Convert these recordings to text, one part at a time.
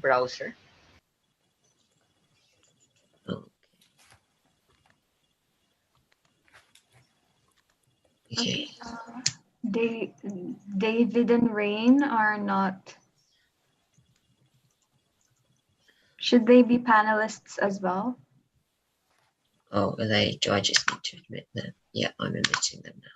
browser. Okay. David and Rain are not. Should they be panelists as well? Oh, are they? Do I just need to admit them? Yeah, I'm admitting them now.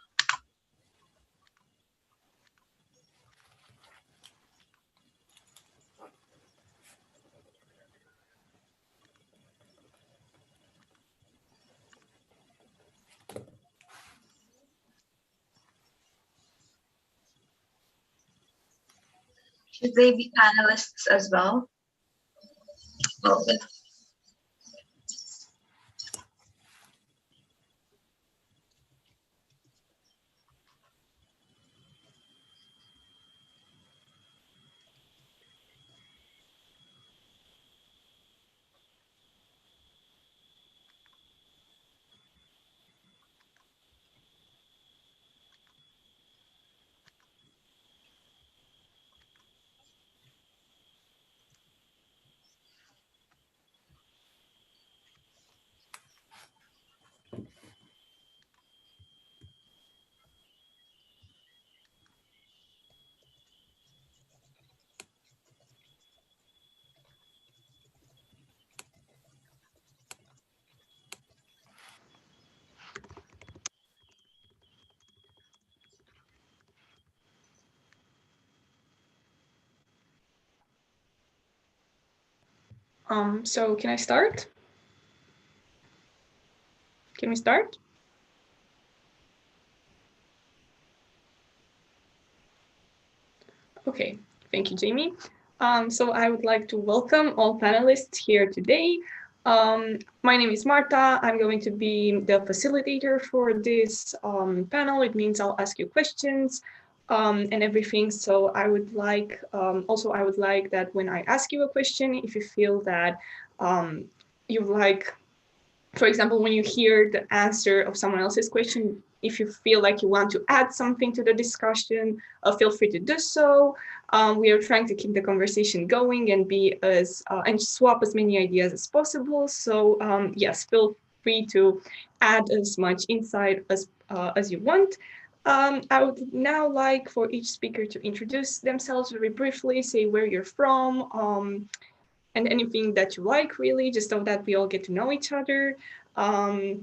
Should they be panelists as well? Oh, So can I start? Can we start? Okay, thank you, Jamie. So I would like to welcome all panelists here today. My name is Marta. I'm going to be the facilitator for this panel. It means I'll ask you questions and everything. So I would like, I would like that when I ask you a question, if you feel that you like, for example, when you hear the answer of someone else's question, if you feel like you want to add something to the discussion, feel free to do so. We are trying to keep the conversation going and be as and swap as many ideas as possible. So yes, feel free to add as much insight as you want. I would now like for each speaker to introduce themselves very briefly, say where you're from, and anything that you like, really, just so that we all get to know each other.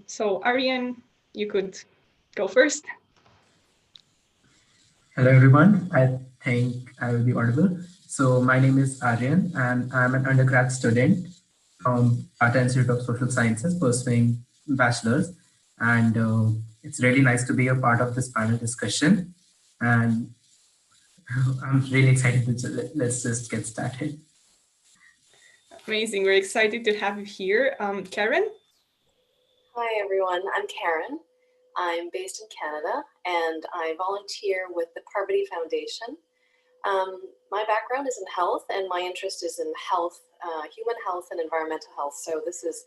So Aryan, you could go first. Hello, everyone. I think I will be audible. So my name is Aryan, and I'm an undergrad student from Tata Institute of Social Sciences, pursuing bachelor's. And it's really nice to be a part of this panel discussion. And I'm really excited to let's just get started. Amazing. We're excited to have you here. Karen? Hi, everyone. I'm Karen. I'm based in Canada, and I volunteer with the Parvati Foundation. My background is in health, and my interest is in health, human health and environmental health. So this is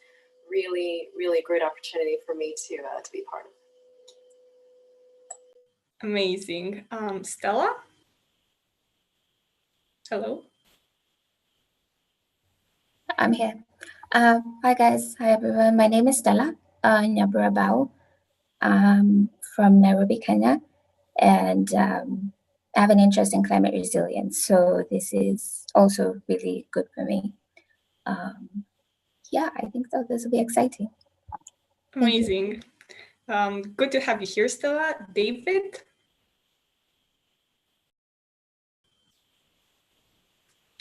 really, really a great opportunity for me to be part of. Amazing. Stella? Hello. I'm here. Hi, guys. Hi, everyone. My name is Stella Nyambura Mbau. I'm from Nairobi, Kenya, and I have an interest in climate resilience. So this is also really good for me. Yeah, I think so. This will be exciting. Amazing. Good to have you here, Stella. David?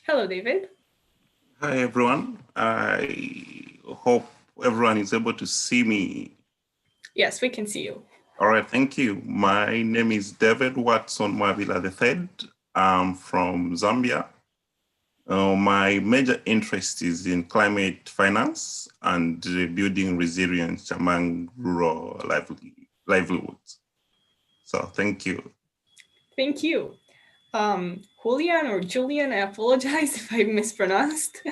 Hello, David. Hi, everyone. I hope everyone is able to see me. Yes, we can see you. All right, thank you. My name is David Watson Mwabila III. I'm from Zambia. My major interest is in climate finance and building resilience among rural livelihoods. So thank you. Thank you. Julian or Julian, I apologize if I mispronounced.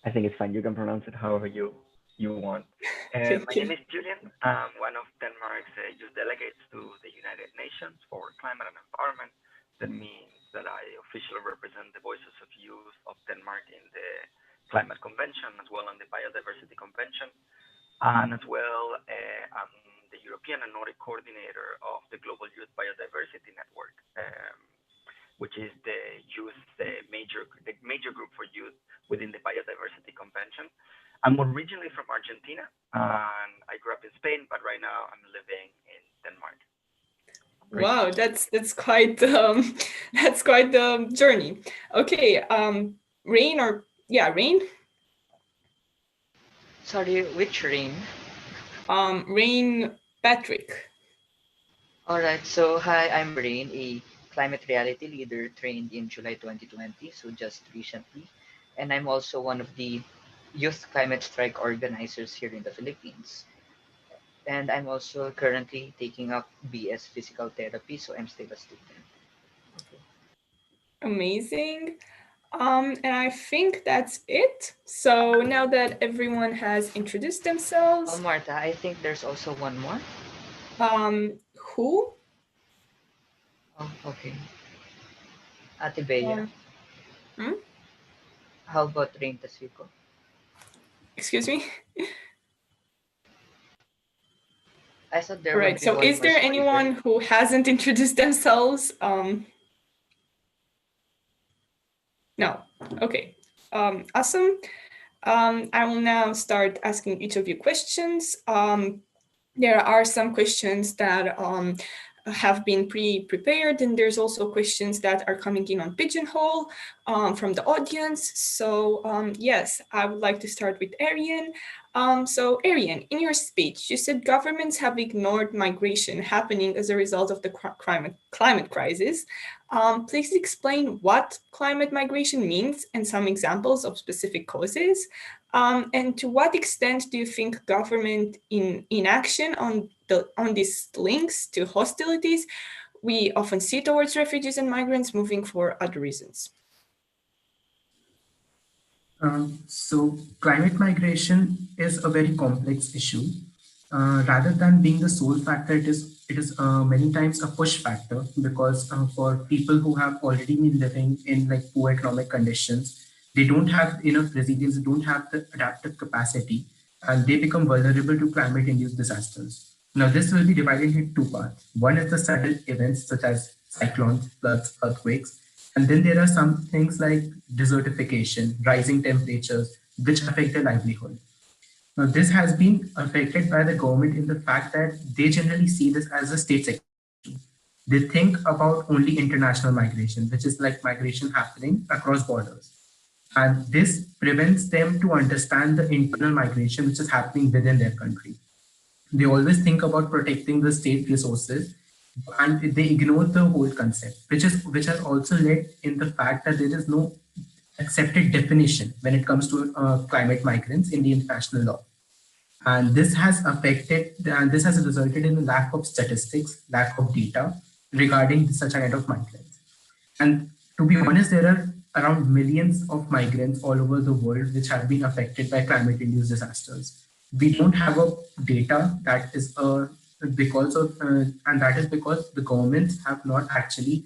I think it's fine. You can pronounce it however you want. My name is Julian. I'm one of Denmark's youth delegates to the United Nations for Climate and Environment. That means that I officially represent the voices of youth of Climate Convention, as well on the Biodiversity Convention, and as well I'm the European and Nordic coordinator of the Global Youth Biodiversity Network, which is the major group for youth within the Biodiversity Convention. I'm originally from Argentina, and I grew up in Spain, but right now I'm living in Denmark. Great. Wow, that's quite that's quite the journey. Okay, Rain Rain. Sorry, which Rain? Rain Patrick. All right, so hi, I'm Rain, a climate reality leader trained in July 2020, so just recently. And I'm also one of the youth climate strike organizers here in the Philippines. And I'm also currently taking up BS physical therapy, so I'm still a student. Okay. Amazing. And I think that's it. So now that everyone has introduced themselves, Marta, I think there's also one more. Who? Oh, okay. Ate Bea. Hmm? How about Rain Tasiko? Excuse me? I thought there would Right. be So one is more there speaker. anyone who hasn't introduced themselves? No. Okay. Awesome. I will now start asking each of you questions. There are some questions that have been pre-prepared, and there's also questions that are coming in on Pigeonhole from the audience. So yes, I would like to start with Aryan. So Aryan, in your speech, you said governments have ignored migration happening as a result of the climate crisis. Please explain what climate migration means and some examples of specific causes. And to what extent do you think government inaction on these links to hostilities we often see towards refugees and migrants moving for other reasons? So climate migration is a very complex issue. Rather than being the sole factor, it is many times a push factor, because for people who have already been living in like poor economic conditions, they don't have enough resilience, they don't have the adaptive capacity, and they become vulnerable to climate-induced disasters. Now, this will be divided into two parts. One is the sudden events such as cyclones, floods, earthquakes, and then there are some things like desertification, rising temperatures, which affect their livelihood. Now, this has been affected by the government in the fact that they generally see this as a state sector issue. They think about only international migration, which is like migration happening across borders. And this prevents them to understand the internal migration which is happening within their country. They always think about protecting the state resources, and they ignore the whole concept, which has also led in the fact that there is no accepted definition when it comes to climate migrants in the international law. And this has resulted in a lack of statistics, lack of data regarding such a kind of migrants. And to be honest, there are around millions of migrants all over the world which have been affected by climate-induced disasters. We don't have a data that is because the governments have not actually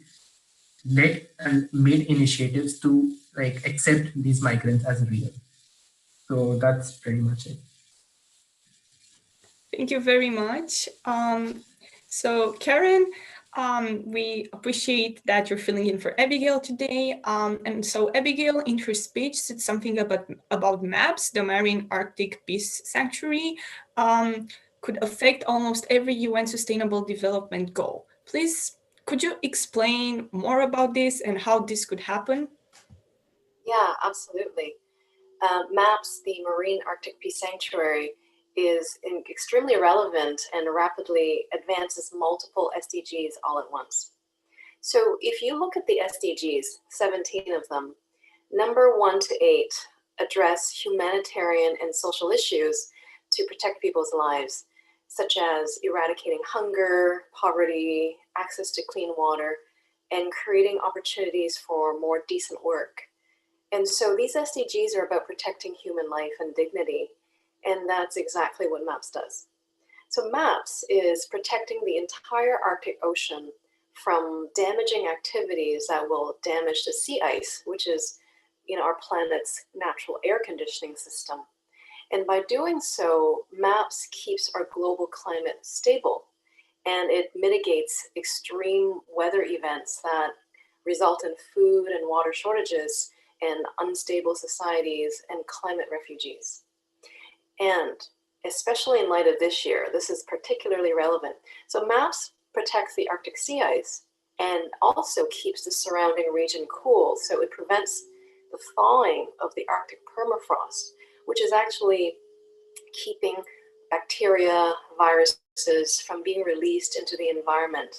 led and made initiatives to like accept these migrants as real. So that's pretty much it. Thank you very much. So Karen, we appreciate that you're filling in for Abigail today. And so Abigail, in her speech, said something about MAPS, the Marine Arctic Peace Sanctuary, could affect almost every UN Sustainable Development Goal. Please, could you explain more about this and how this could happen? Yeah, absolutely. MAPS, the Marine Arctic Peace Sanctuary, is extremely relevant and rapidly advances multiple SDGs all at once. So if you look at the SDGs, 17 of them, number 1 to 8 address humanitarian and social issues to protect people's lives, such as eradicating hunger, poverty, access to clean water, and creating opportunities for more decent work. And so these SDGs are about protecting human life and dignity, and that's exactly what MAPS does. So MAPS is protecting the entire Arctic Ocean from damaging activities that will damage the sea ice, which is our planet's natural air conditioning system. And by doing so, MAPS keeps our global climate stable, and it mitigates extreme weather events that result in food and water shortages and unstable societies and climate refugees. And especially in light of this year, this is particularly relevant. So MAPS protects the Arctic sea ice and also keeps the surrounding region cool, so it prevents the thawing of the Arctic permafrost, which is actually keeping bacteria, viruses from being released into the environment.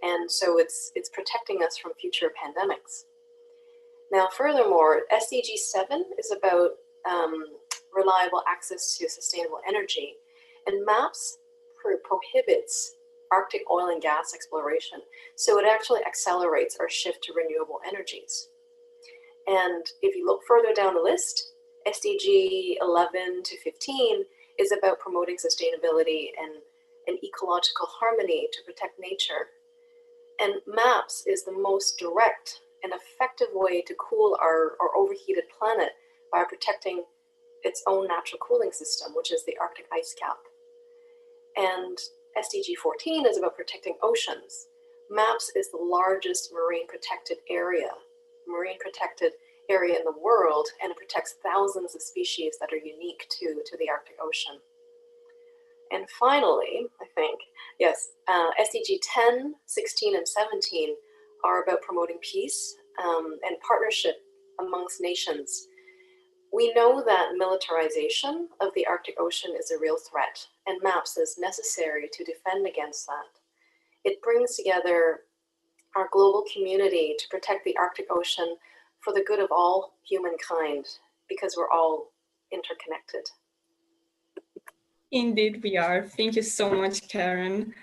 And so it's protecting us from future pandemics. Now, furthermore, SDG 7 is about reliable access to sustainable energy, and MAPS prohibits Arctic oil and gas exploration. So it actually accelerates our shift to renewable energies. And if you look further down the list, SDG 11 to 15 is about promoting sustainability and ecological harmony to protect nature. And MAPS is the most direct and effective way to cool our overheated planet by protecting its own natural cooling system, which is the Arctic ice cap. And SDG 14 is about protecting oceans. MAPS is the largest marine protected area in the world, and it protects thousands of species that are unique to the Arctic Ocean. And finally, I think, yes, SDG 10, 16, and 17 are about promoting peace and partnership amongst nations. We know that militarization of the Arctic Ocean is a real threat, and MAPS is necessary to defend against that. It brings together our global community to protect the Arctic Ocean for the good of all humankind, because we're all interconnected. Indeed, we are. Thank you so much, Karen.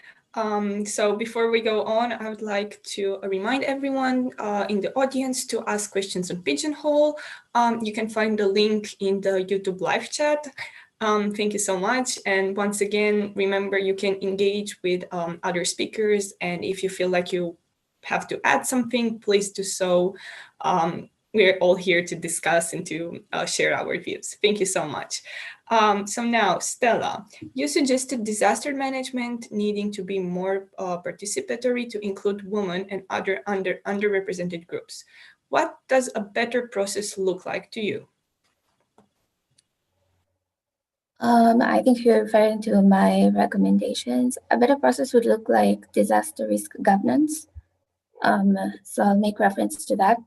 So before we go on, I would like to remind everyone in the audience to ask questions on Pigeonhole. You can find the link in the YouTube live chat. Thank you so much. And once again, remember, you can engage with other speakers. And if you feel like you have to add something, please do so. We're all here to discuss and to share our views. Thank you so much. So now, Stella, you suggested disaster management needing to be more participatory to include women and other underrepresented groups. What does a better process look like to you? I think you're referring to my recommendations. A better process would look like disaster risk governance. So I'll make reference to that,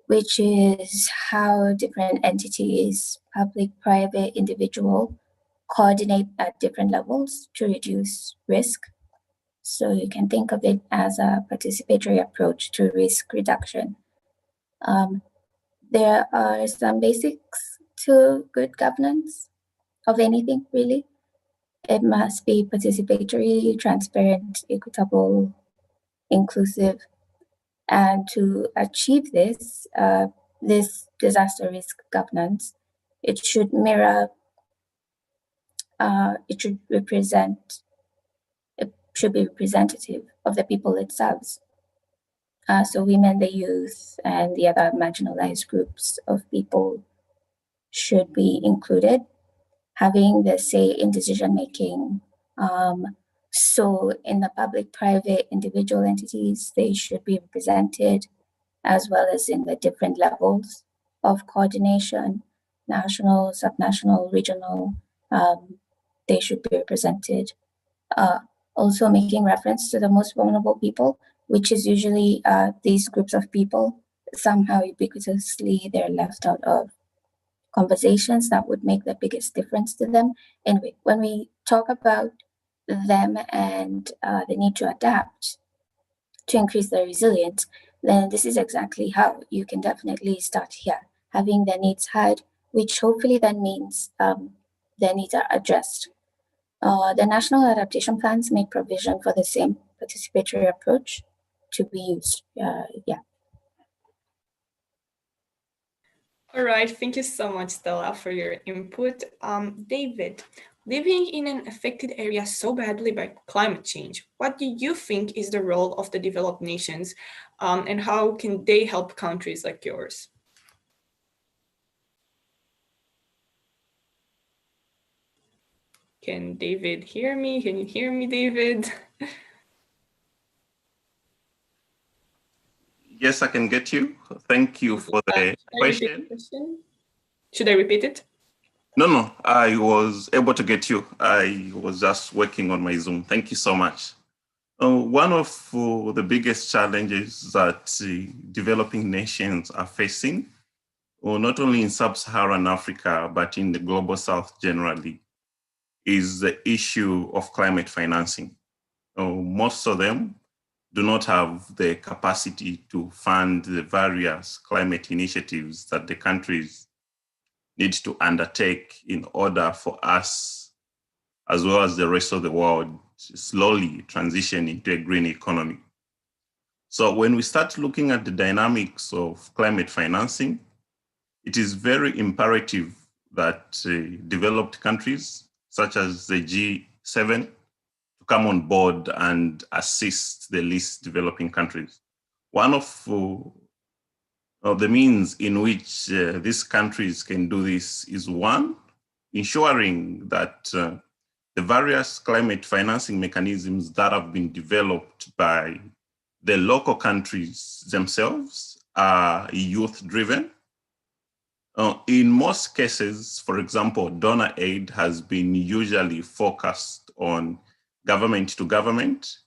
which is how different entities, public, private, individual, coordinate at different levels to reduce risk. So you can think of it as a participatory approach to risk reduction. There are some basics to good governance of anything, really. It must be participatory, transparent, equitable, inclusive. And to achieve this, this disaster risk governance, it should mirror, it should be representative of the people it serves. So women, the youth, and the other marginalized groups of people should be included, having the say in decision making. So in the public, private, individual entities, they should be represented, as well as in the different levels of coordination, national, subnational, regional, they should be represented. Also making reference to the most vulnerable people, which is usually these groups of people. Somehow ubiquitously, they're left out of conversations that would make the biggest difference to them. Anyway, when we talk about them and the need to adapt to increase their resilience, then this is exactly how you can definitely start here, having their needs heard, which hopefully then means their needs are addressed. The national adaptation plans make provision for the same participatory approach to be used. Yeah. All right, thank you so much, Stella, for your input. David, living in an affected area so badly by climate change, what do you think is the role of the developed nations, and how can they help countries like yours? Can David hear me? Can you hear me, David? Yes, I can get you. Thank you for the question. Should I repeat it? No, I was able to get you. I was just working on my Zoom. Thank you so much. One of the biggest challenges that developing nations are facing, not only in sub-Saharan Africa, but in the global South generally, is the issue of climate financing. Most of them do not have the capacity to fund the various climate initiatives that the countries need to undertake in order for us, as well as the rest of the world, to slowly transition into a green economy. So when we start looking at the dynamics of climate financing, it is very imperative that developed countries, such as the G7, to come on board and assist the least developing countries. One of the means in which these countries can do this is, one, ensuring that the various climate financing mechanisms that have been developed by the local countries themselves are youth-driven. In most cases, for example, donor aid has been usually focused on government to government.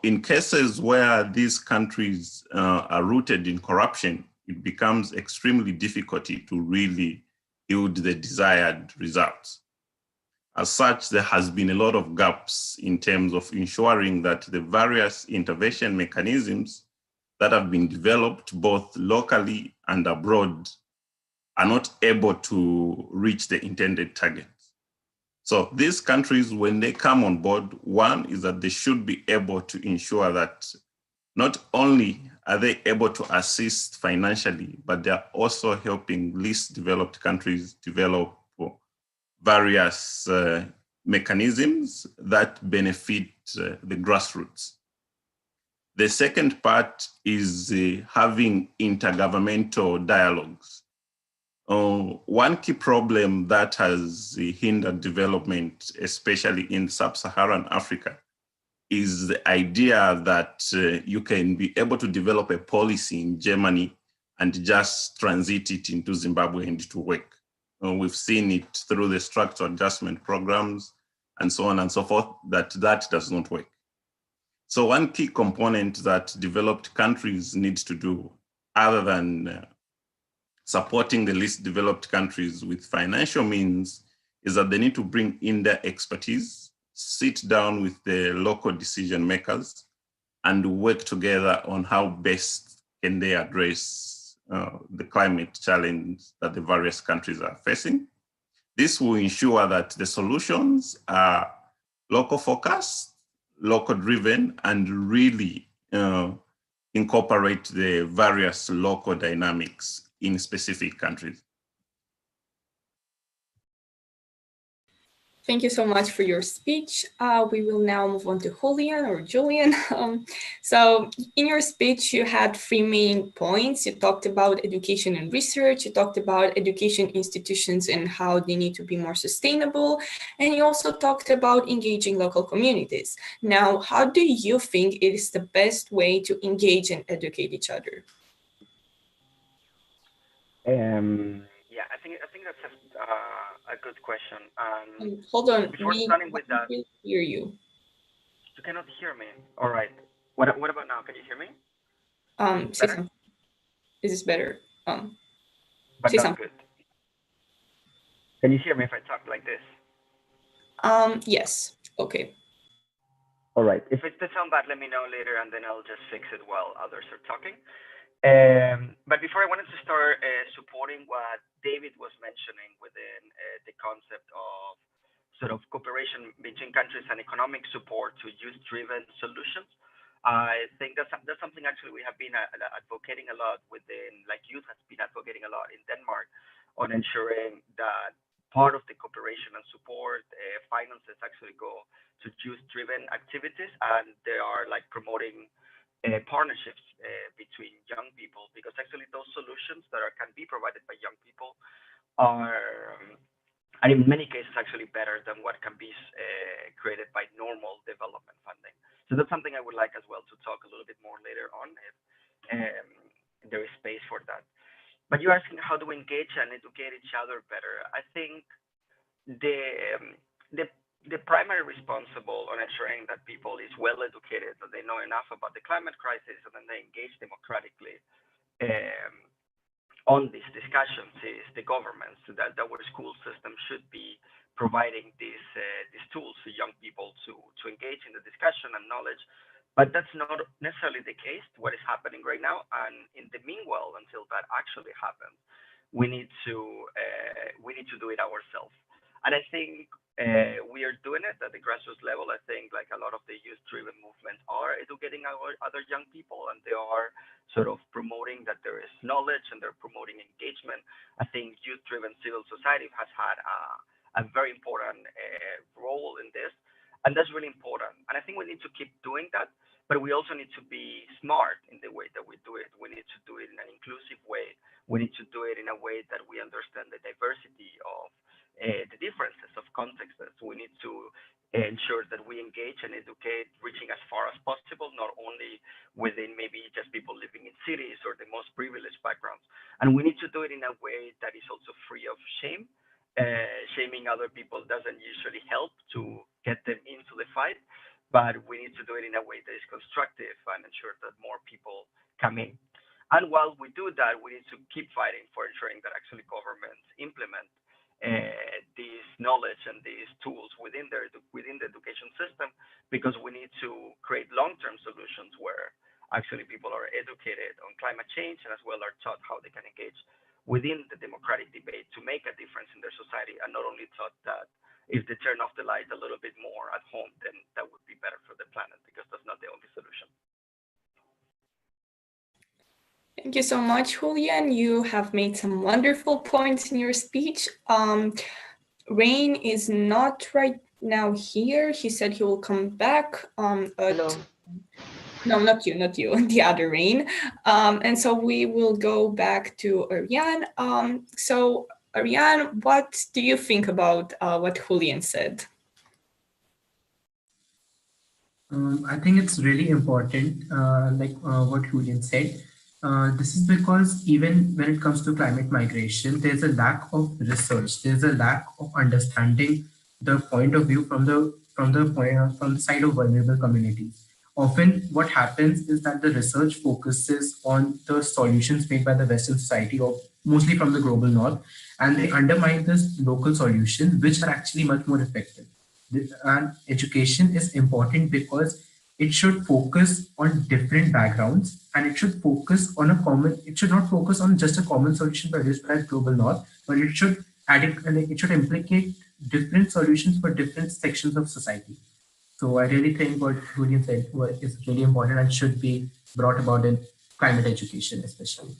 In cases where these countries are rooted in corruption, it becomes extremely difficult to really yield the desired results. As such, there has been a lot of gaps in terms of ensuring that the various intervention mechanisms that have been developed both locally and abroad are not able to reach the intended targets. So these countries, when they come on board, one is that they should be able to ensure that not only are they able to assist financially, but they're also helping least developed countries develop various mechanisms that benefit the grassroots. The second part is having intergovernmental dialogues. One key problem that has hindered development, especially in sub-Saharan Africa, is the idea that you can be able to develop a policy in Germany and just transit it into Zimbabwe and to work. We've seen it through the structural adjustment programs and so on and so forth, that does not work. So one key component that developed countries need to do, other than supporting the least developed countries with financial means, is that they need to bring in their expertise, sit down with the local decision makers, and work together on how best can they address the climate challenge that the various countries are facing. This will ensure that the solutions are local focused, local driven, and really incorporate the various local dynamics in specific countries. Thank you so much for your speech. We will now move on to Julian or Julian. So in your speech, you had three main points. You talked about education and research. You talked about education institutions and how they need to be more sustainable. And you also talked about engaging local communities. Now, how do you think it is the best way to engage and educate each other? Yeah, I think that's a good question. Hold on, before starting with that, we hear you. You cannot hear me. All right. What about now? Can you hear me? Say something. Is this better? But say not something. good. Can you hear me if I talk like this? Yes. Okay. All right. If it does sound bad, let me know later, and then I'll just fix it while others are talking. But before, I wanted to start supporting what David was mentioning within the concept of sort of cooperation between countries and economic support to youth-driven solutions. I think that's something actually we have been advocating a lot within, like youth has been advocating a lot in Denmark on ensuring that part of the cooperation and support finances actually go to youth-driven activities, and they are like promoting partnerships between young people, because actually those solutions that can be provided by young people are and in many cases actually better than what can be created by normal development funding. So that's something I would like as well to talk a little bit more later on if there is space for that. But you're asking how do we engage and educate each other better. I think the um, the the primary responsible on ensuring that people is well educated, that they know enough about the climate crisis, and then they engage democratically um, on these discussions is the governments. So that our school system should be providing these tools for young people to engage in the discussion and knowledge. But that's not necessarily the case. What is happening right now, and in the meanwhile, until that actually happens, we need to do it ourselves. And I think we are doing it at the grassroots level. I think like a lot of the youth-driven movements are educating our other young people, and they are sort of promoting that there is knowledge and they're promoting engagement. I think youth-driven civil society has had a very important role in this, and that's really important. And I think we need to keep doing that, but we also need to be smart in the way that we do it. We need to do it in an inclusive way. We need to do it in a way that we understand the diversity of the differences of contexts. We need to ensure that we engage and educate, reaching as far as possible, not only within maybe just people living in cities or the most privileged backgrounds. And we need to do it in a way that is also free of shame. Shaming other people doesn't usually help to get them into the fight, but we need to do it in a way that is constructive and ensure that more people come in. And while we do that, we need to keep fighting for ensuring that actually governments implement these knowledge and these tools within the education system, because we need to create long-term solutions where actually people are educated on climate change and as well are taught how they can engage within the democratic debate to make a difference in their society, and not only taught that if they turn off the light a little bit more at home, then that would be better for the planet, because that's not the only solution. Thank you so much, Julian. You have made some wonderful points in your speech. Rain is not right now here. He said he will come back. Hello. No, not you, the other Rain. And so we will go back to Aryan. So Aryan, what do you think about what Julian said? I think it's really important, what Julian said. This is because even when it comes to climate migration, there's a lack of research. There's a lack of understanding the point of view from the side of vulnerable communities. Often, what happens is that the research focuses on the solutions made by the Western society, or mostly from the global north, and they undermine this local solution, which are actually much more effective. And education is important because it should focus on different backgrounds, and it should focus on it should not focus on just a common solution produced by global north, but it should it should implicate different solutions for different sections of society. So I really think what Julian said is really important and should be brought about in climate education especially.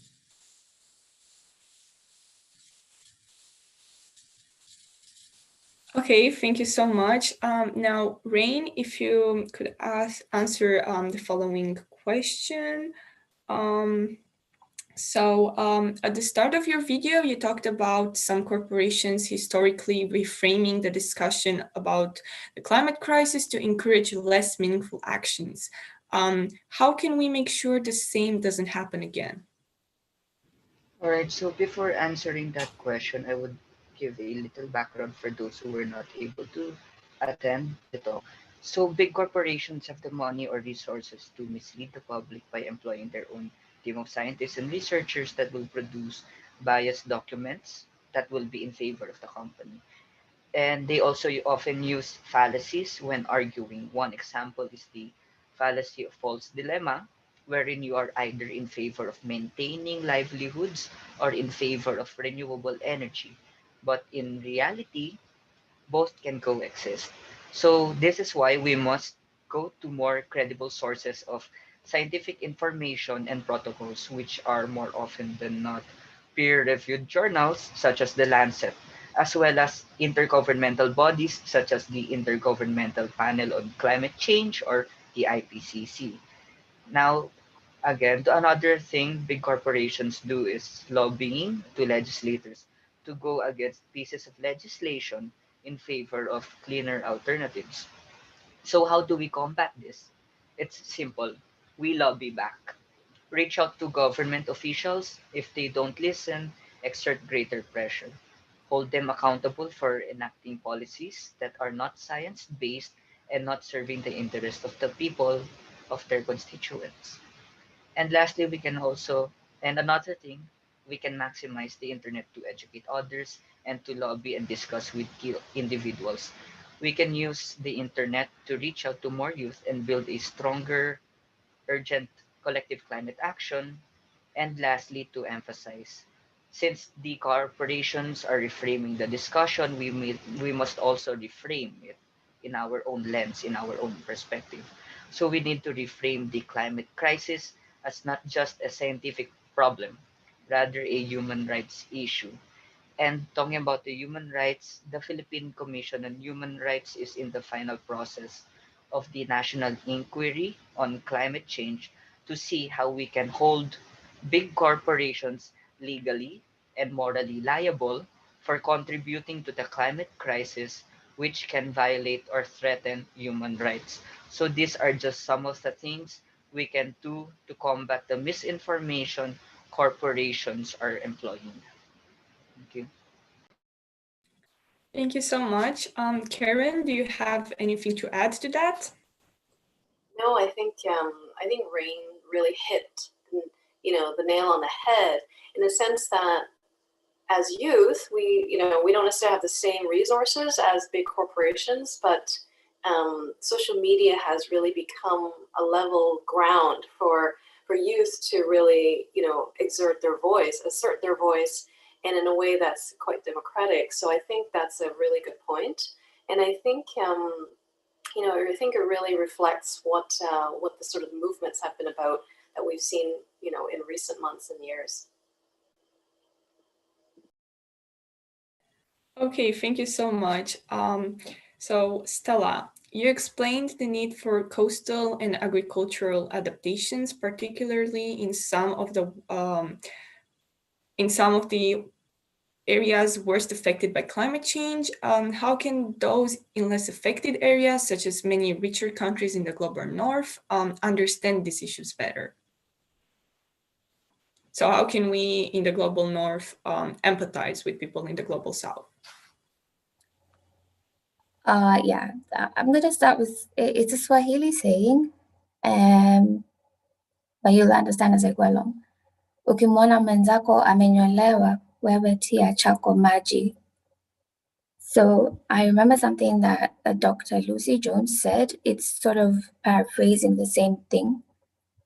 Okay, thank you so much. Now, Rain, if you could answer the following question. At the start of your video, you talked about some corporations historically reframing the discussion about the climate crisis to encourage less meaningful actions. How can we make sure the same doesn't happen again? All right, so before answering that question, I would give a little background for those who were not able to attend the talk. So, big corporations have the money or resources to mislead the public by employing their own team of scientists and researchers that will produce biased documents that will be in favor of the company. And they also often use fallacies when arguing. One example is the fallacy of false dilemma, wherein you are either in favor of maintaining livelihoods or in favor of renewable energy. But in reality, both can coexist. So this is why we must go to more credible sources of scientific information and protocols, which are more often than not peer-reviewed journals such as the Lancet, as well as intergovernmental bodies such as the Intergovernmental Panel on Climate Change or the IPCC. Now, again, another thing big corporations do is lobbying to legislators to go against pieces of legislation in favor of cleaner alternatives. So, how do we combat this? It's simple. We lobby back. Reach out to government officials. If they don't listen, exert greater pressure. Hold them accountable for enacting policies that are not science based and not serving the interest of the people of their constituents. And lastly, we can also, and another thing, we can maximize the internet to educate others and to lobby and discuss with key individuals. We can use the internet to reach out to more youth and build a stronger, urgent collective climate action. And lastly, to emphasize, since the corporations are reframing the discussion, we must also reframe it in our own lens, in our own perspective. So we need to reframe the climate crisis as not just a scientific problem, rather a human rights issue. And talking about the human rights, the Philippine Commission on Human Rights is in the final process of the national inquiry on climate change to see how we can hold big corporations legally and morally liable for contributing to the climate crisis, which can violate or threaten human rights. So these are just some of the things we can do to combat the misinformation corporations are employing. Thank you. Thank you so much. Karen, do you have anything to add to that? No, I think Rain really hit the nail on the head in the sense that as youth we don't necessarily have the same resources as big corporations, but social media has really become a level ground for youth to really assert their voice, and in a way that's quite democratic. So I think that's a really good point, and I think I think it really reflects what the sort of movements have been about that we've seen, in recent months and years. Okay, thank you so much. So Stella, you explained the need for coastal and agricultural adaptations, particularly in some of the areas worst affected by climate change. How can those in less affected areas, such as many richer countries in the global north, understand these issues better? So how can we in the global north empathize with people in the global south? Yeah, I'm going to start with, it's a Swahili saying, but you'll understand as I go along. Ukimwona mwenzako amenyolewa, wewe tia chako maji. So I remember something that Dr. Lucy Jones said. It's sort of paraphrasing the same thing.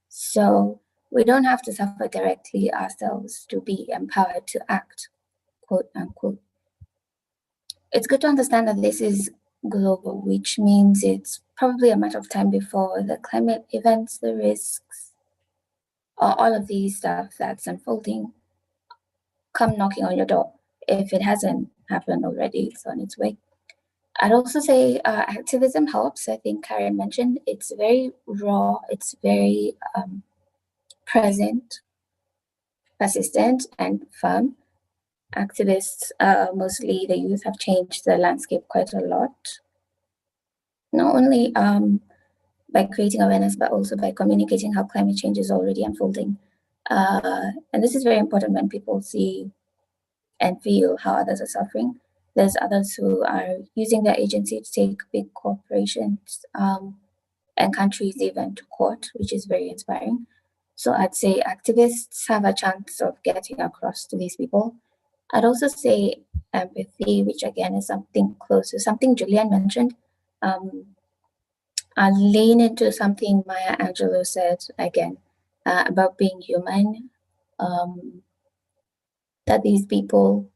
So we don't have to suffer directly ourselves to be empowered to act, quote unquote. It's good to understand that this is global, which means it's probably a matter of time before the climate events, the risks, or all of these stuff that's unfolding come knocking on your door. If it hasn't happened already, it's on its way. I'd also say activism helps. I think Karen mentioned it's very raw, it's very present, persistent, and firm. Activists, mostly the youth, have changed the landscape quite a lot. Not only by creating awareness, but also by communicating how climate change is already unfolding. And this is very important when people see and feel how others are suffering. There's others who are using their agency to take big corporations and countries even to court, which is very inspiring. So I'd say activists have a chance of getting across to these people. I'd also say empathy, which again is something close to something Julian mentioned. I'll lean into something Maya Angelou said again about being human, that these people,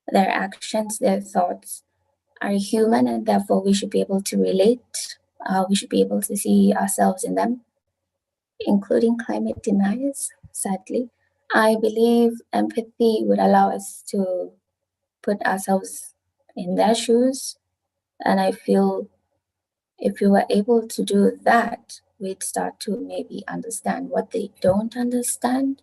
their actions, their thoughts are human, and therefore we should be able to relate. We should be able to see ourselves in them, including climate deniers, sadly. I believe empathy would allow us to put ourselves in their shoes. And I feel if we were able to do that, we'd start to maybe understand what they don't understand.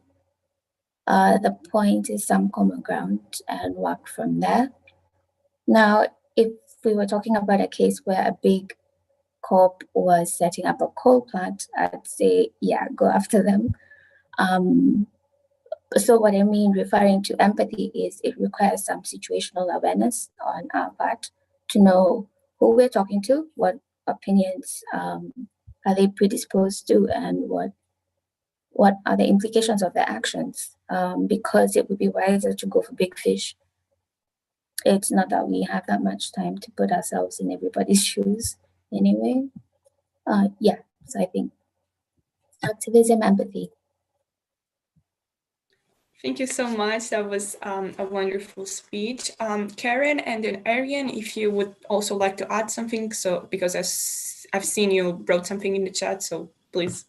The point is some common ground and work from there. Now, if we were talking about a case where a big corp was setting up a coal plant, I'd say, yeah, go after them. So what I mean referring to empathy is it requires some situational awareness on our part to know who we're talking to, what opinions are they predisposed to, and what are the implications of their actions, because it would be wiser to go for big fish. It's not that we have that much time to put ourselves in everybody's shoes anyway. Yeah, so I think activism, empathy. Thank you so much. That was a wonderful speech. Karen and then Aryan, if you would also like to add something, so because I've seen you wrote something in the chat, so please.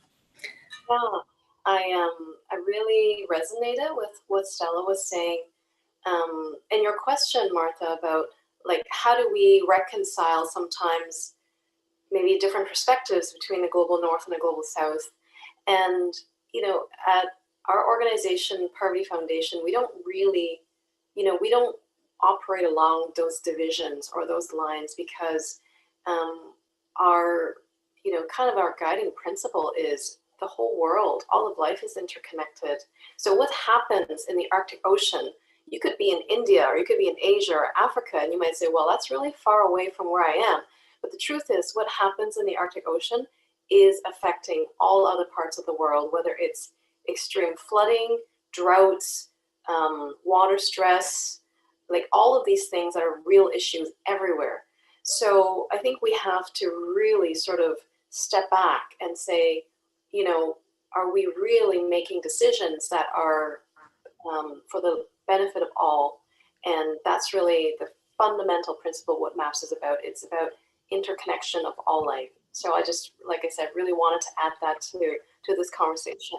Yeah, I really resonated with what Stella was saying. And your question, Martha, about like how do we reconcile sometimes maybe different perspectives between the global north and the global south. And you know, at our organization, Poverty Foundation, we don't really, we don't operate along those divisions or those lines because our, kind of our guiding principle is the whole world, all of life is interconnected. So what happens in the Arctic Ocean, you could be in India or you could be in Asia or Africa, and you might say, well, that's really far away from where I am. But the truth is, what happens in the Arctic Ocean is affecting all other parts of the world, whether it's extreme flooding, droughts, water stress, like all of these things are real issues everywhere. So I think we have to really sort of step back and say, are we really making decisions that are for the benefit of all? And that's really the fundamental principle what MAPS is about. It's about interconnection of all life. So I just, like I said, really wanted to add that to this conversation.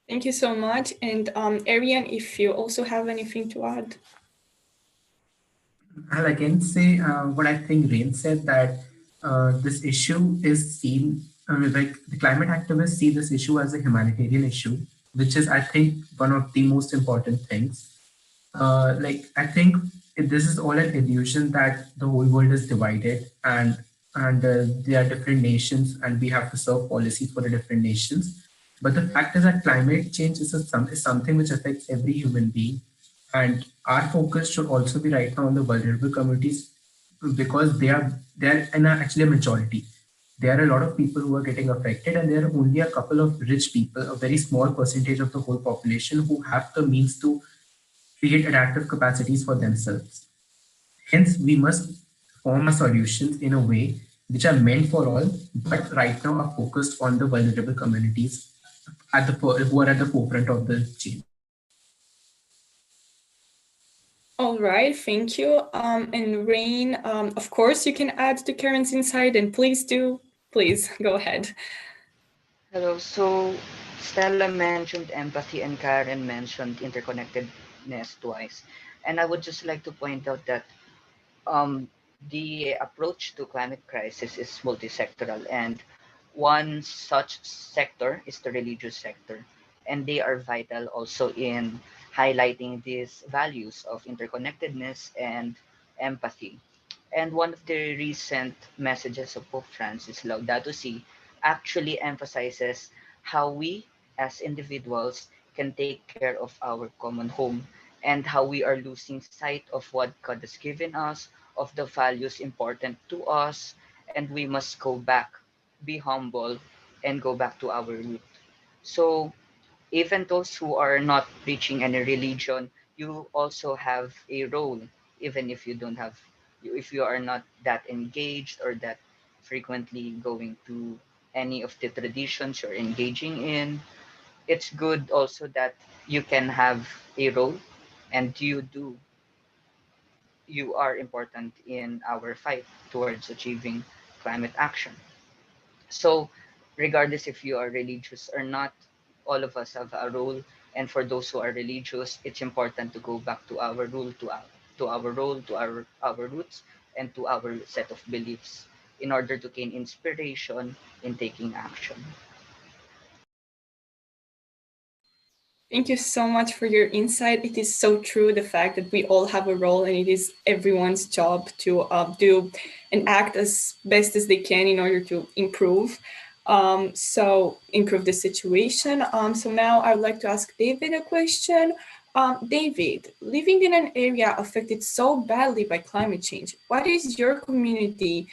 Thank you so much. And Aryan, if you also have anything to add. I'll again say what I think Rain said, that this issue is seen, like the climate activists see this issue as a humanitarian issue, which is, I think, one of the most important things. I think this is all an illusion that the whole world is divided and there are different nations and we have to serve policies for the different nations. But the fact is that climate change is something which affects every human being. And our focus should also be right now on the vulnerable communities because they're actually a majority. There are a lot of people who are getting affected, and there are only a couple of rich people, a very small percentage of the whole population, who have the means to create adaptive capacities for themselves. Hence, we must form our solutions in a way which are meant for all, but right now are focused on the vulnerable communities who are at the forefront of the change. All right, thank you. And Rain, of course, you can add to Karen's insight, and please do. Please go ahead. Hello. So Stella mentioned empathy and Karen mentioned interconnectedness twice. And I would just like to point out that the approach to climate crisis is multi-sectoral, and one such sector is the religious sector. And they are vital also in highlighting these values of interconnectedness and empathy. And one of the recent messages of Pope Francis, Laudato Si, actually emphasizes how we as individuals can take care of our common home and how we are losing sight of what God has given us, of the values important to us, and we must go back, be humble, and go back to our root. So even those who are not preaching any religion, you also have a role, even if you don't have, if you are not that engaged or that frequently going to any of the traditions you're engaging in. It's good also that you can have a role, and you are important in our fight towards achieving climate action. So, regardless if you are religious or not, all of us have a role. And for those who are religious, it's important to go back to our rule, to our role, to our roots, and to our set of beliefs in order to gain inspiration in taking action. Thank you so much for your insight. It is so true, the fact that we all have a role and it is everyone's job to do and act as best as they can in order to improve. Improve the situation. So now I would like to ask David a question. David, living in an area affected so badly by climate change, what is your community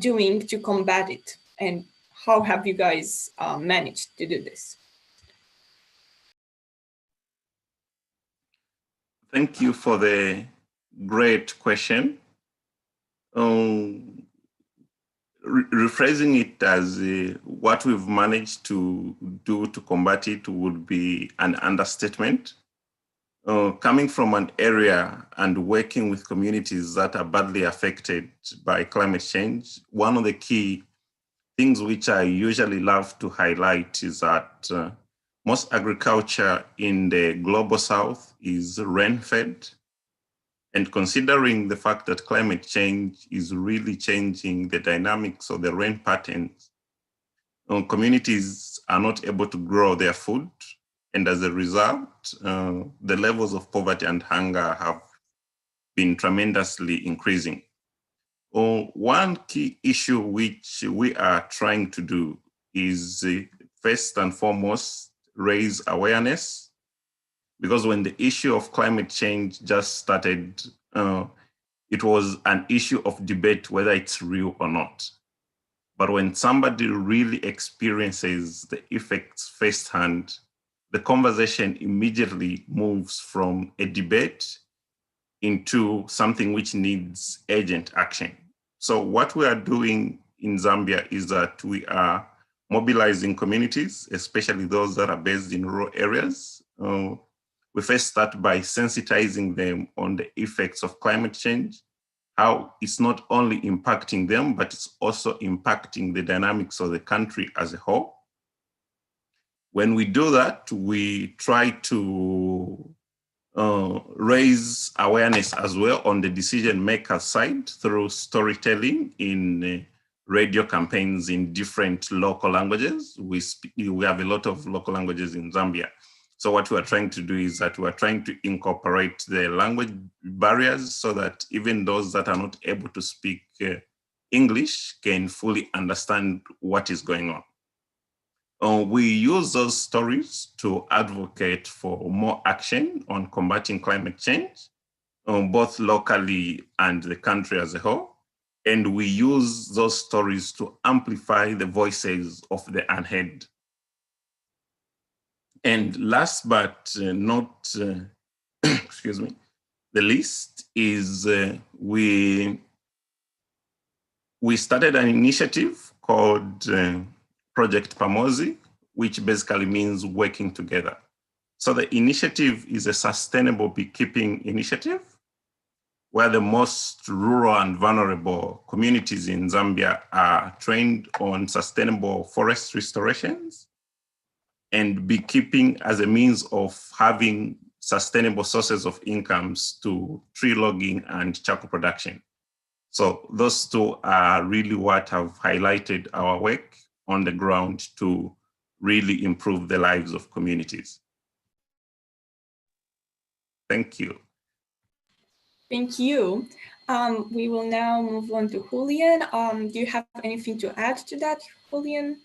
doing to combat it? And how have you guys managed to do this? Thank you for the great question. Rephrasing it as what we've managed to do to combat it would be an understatement. Coming from an area and working with communities that are badly affected by climate change, one of the key things which I usually love to highlight is that most agriculture in the global south is rain-fed. And considering the fact that climate change is really changing the dynamics of the rain patterns, communities are not able to grow their food. And as a result, the levels of poverty and hunger have been tremendously increasing. One key issue which we are trying to do is first and foremost, raise awareness. Because when the issue of climate change just started, it was an issue of debate whether it's real or not. But when somebody really experiences the effects firsthand, the conversation immediately moves from a debate into something which needs urgent action. So what we are doing in Zambia is that we are mobilizing communities, especially those that are based in rural areas. We first start by sensitizing them on the effects of climate change, how it's not only impacting them, but it's also impacting the dynamics of the country as a whole. When we do that, we try to raise awareness as well on the decision maker side through storytelling in radio campaigns in different local languages. We have a lot of local languages in Zambia. So what we are trying to do is that we are trying to incorporate the language barriers so that even those that are not able to speak English can fully understand what is going on. We use those stories to advocate for more action on combating climate change, both locally and the country as a whole. And we use those stories to amplify the voices of the unheard. And last but not, excuse me, the least is we started an initiative called Project Pamozi, which basically means working together. So the initiative is a sustainable beekeeping initiative where the most rural and vulnerable communities in Zambia are trained on sustainable forest restorations and beekeeping as a means of having sustainable sources of incomes to tree logging and charcoal production. So those two are really what have highlighted our work on the ground to really improve the lives of communities. Thank you. Thank you. We will now move on to Julian. Do you have anything to add to that, Julian?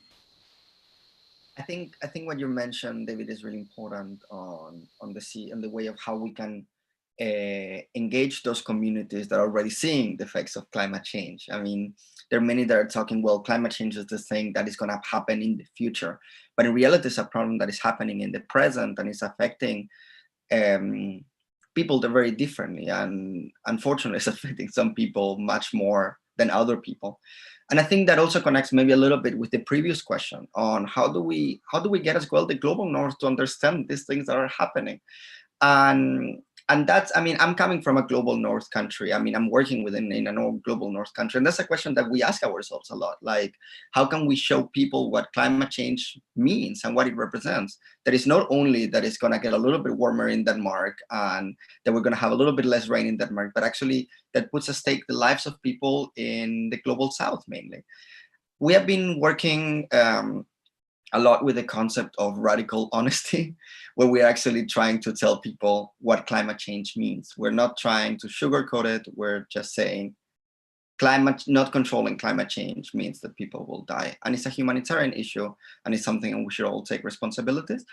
I think what you mentioned, David, is really important on the way of how we can engage those communities that are already seeing the effects of climate change. I mean, there are many that are talking, well, climate change is the thing that is going to happen in the future, but in reality, it's a problem that is happening in the present and it's affecting people very differently, and unfortunately, it's affecting some people much more than other people. And I think that also connects maybe a little bit with the previous question on how do we get as well the global north to understand these things that are happening. And that's, I mean, I'm coming from a global north country. I mean, I'm working in a global north country. And that's a question that we ask ourselves a lot. Like, how can we show people what climate change means and what it represents? That it's not only that it's going to get a little bit warmer in Denmark and that we're going to have a little bit less rain in Denmark, but actually that puts at stake the lives of people in the global south mainly. We have been working a lot with the concept of radical honesty, where we're actually trying to tell people what climate change means. We're not trying to sugarcoat it. We're just saying not controlling climate change means that people will die. And it's a humanitarian issue, and it's something we should all take responsibilities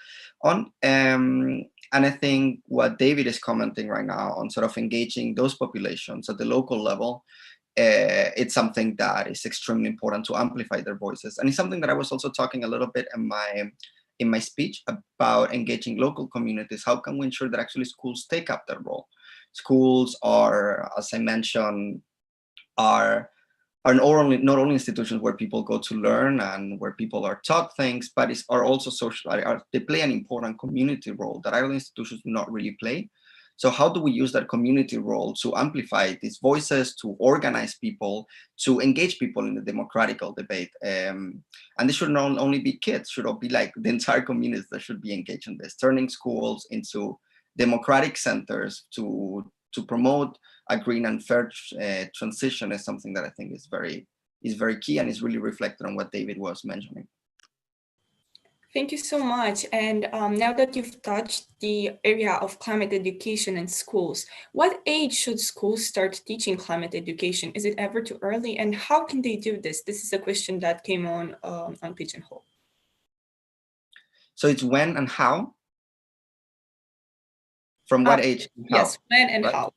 on. And I think what David is commenting right now on sort of engaging those populations at the local level, it's something that is extremely important to amplify their voices. And it's something that I was also talking a little bit in my speech about engaging local communities. How can we ensure that actually schools take up that role? Schools are, as I mentioned, are not only institutions where people go to learn and where people are taught things, but are also social. They play an important community role that other institutions do not really play. So how do we use that community role to amplify these voices, to organize people, to engage people in the democratical debate? And this should not only be kids, should all be like the entire communities that should be engaged in this, turning schools into democratic centers to promote a green and fair transition is something that I think is very key, and is really reflected on what David was mentioning. Thank you so much. And now that you've touched the area of climate education in schools, what age should schools start teaching climate education? Is it ever too early? And how can they do this? This is a question that came on Pigeonhole. So it's when and how? From what age? Yes, when and how.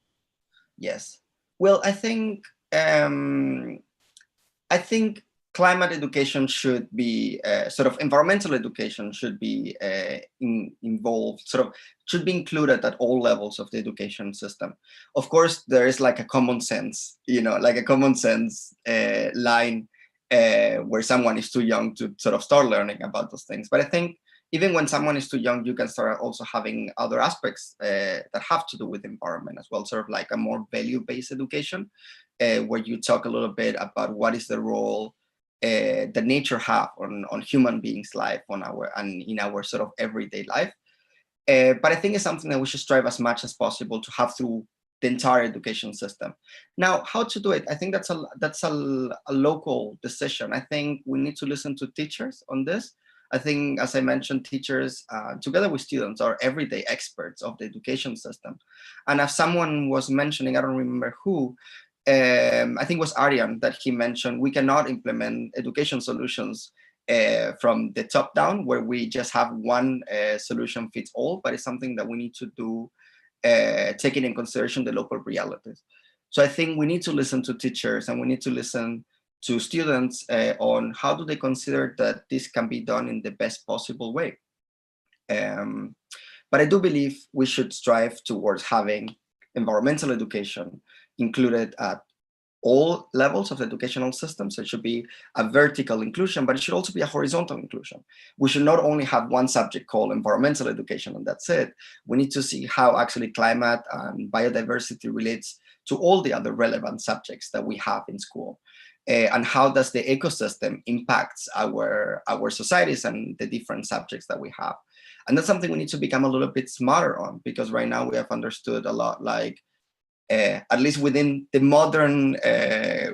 Yes. Well, I think climate education should be sort of environmental education should be involved, should be included at all levels of the education system. Of course, there is like a common sense, line where someone is too young to sort of start learning about those things. But I think even when someone is too young, you can start also having other aspects that have to do with environment as well, sort of like a more value-based education, where you talk a little bit about what is the role that nature have on human beings' life, and in our sort of everyday life. But I think it's something that we should strive as much as possible to have through the entire education system. Now, how to do it? I think that's a local decision. I think we need to listen to teachers on this. I think, as I mentioned, teachers, together with students, are everyday experts of the education system. And as someone was mentioning, I don't remember who, I think it was Aryan, that he mentioned, we cannot implement education solutions from the top down, where we just have one solution fits all, but it's something that we need to do, taking in consideration the local realities. So I think we need to listen to teachers, and we need to listen to students on how do they consider that this can be done in the best possible way. But I do believe we should strive towards having environmental education included at all levels of the educational system. So it should be a vertical inclusion, but it should also be a horizontal inclusion. We should not only have one subject called environmental education and that's it. We need to see how actually climate and biodiversity relates to all the other relevant subjects that we have in school. And how does the ecosystem impacts our societies and the different subjects that we have. And that's something we need to become a little bit smarter on, because right now we have understood a lot, like, at least within the modern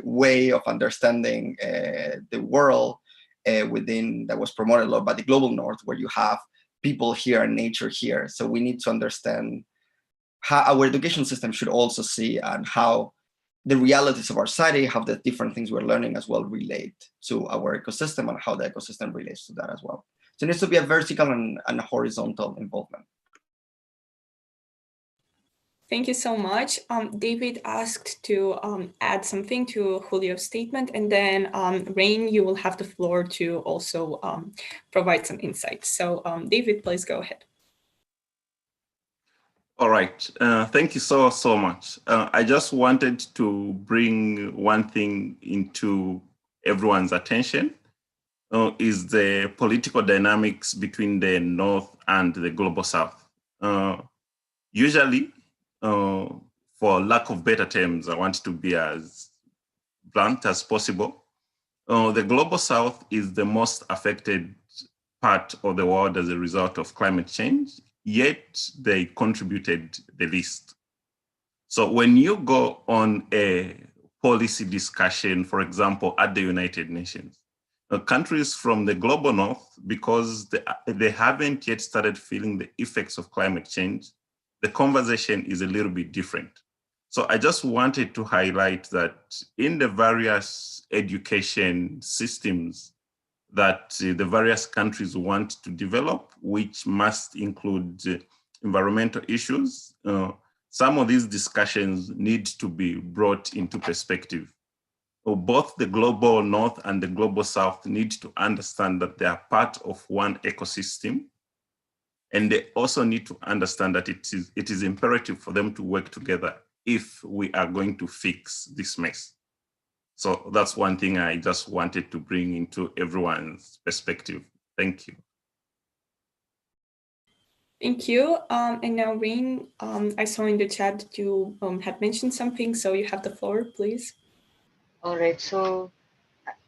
way of understanding the world, that was promoted a lot by the global north, where you have people here and nature here. So we need to understand how our education system should also see, and how the realities of our society, how the different things we're learning as well relate to our ecosystem, and how the ecosystem relates to that as well. So it needs to be a vertical and a horizontal involvement. Thank you so much. David asked to add something to Julio's statement, and then Rain, you will have the floor to also provide some insights. So David, please go ahead. All right, thank you so much. I just wanted to bring one thing into everyone's attention, is the political dynamics between the North and the Global South. Usually, for lack of better terms, I want to be as blunt as possible. The Global South is the most affected part of the world as a result of climate change, yet they contributed the least. So when you go on a policy discussion, for example, at the United Nations, countries from the global north, because they haven't yet started feeling the effects of climate change, the conversation is a little bit different. So I just wanted to highlight that in the various education systems that the various countries want to develop, which must include environmental issues, some of these discussions need to be brought into perspective. So both the global north and the global south need to understand that they are part of one ecosystem. And they also need to understand that it is imperative for them to work together if we are going to fix this mess. So that's one thing I just wanted to bring into everyone's perspective. Thank you. Thank you. And now, Rain, I saw in the chat that you had mentioned something, so you have the floor, please. All right, so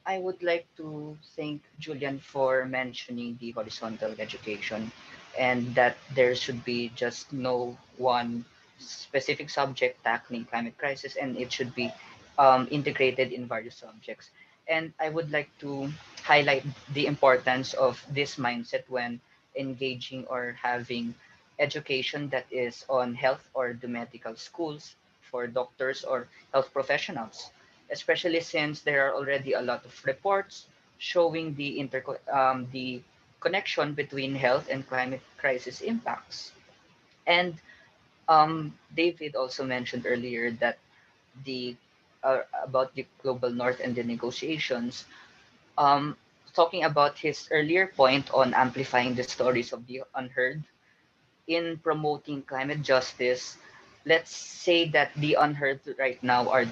I would like to thank Julian for mentioning the horizontal education and that there should be just no one specific subject tackling climate crisis, and it should be integrated in various subjects. And I would like to highlight the importance of this mindset when engaging or having education that is on health or the medical schools for doctors or health professionals, especially since there are already a lot of reports showing the connection between health and climate crisis impacts. And David also mentioned earlier that the about the global north and the negotiations. Um, Talking about his earlier point on amplifying the stories of the unheard in promoting climate justice, let's say that the unheard right now are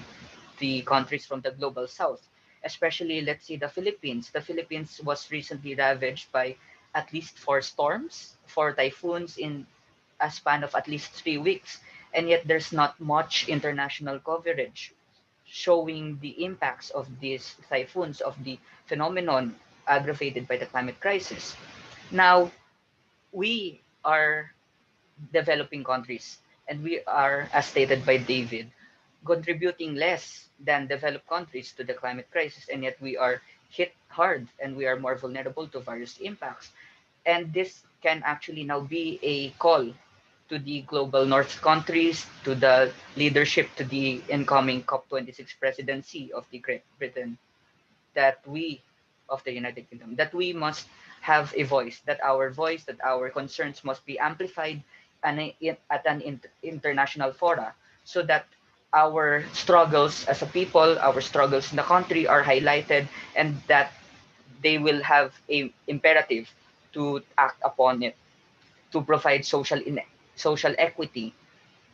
the countries from the global south, especially let's say the Philippines. The Philippines was recently ravaged by at least four storms, four typhoons in a span of at least 3 weeks, and yet there's not much international coverage showing the impacts of these typhoons, of the phenomenon aggravated by the climate crisis. Now, we are developing countries, and we are, as stated by David, contributing less than developed countries to the climate crisis, and yet we are hit hard and we are more vulnerable to various impacts. And this can actually now be a call to the global north countries, to the leadership, to the incoming COP26 presidency of the Great Britain, that we, of the United Kingdom, that we must have a voice, that our concerns must be amplified at an international fora, so that our struggles as a people, our struggles in the country are highlighted, and that they will have a imperative to act upon it, to provide social equity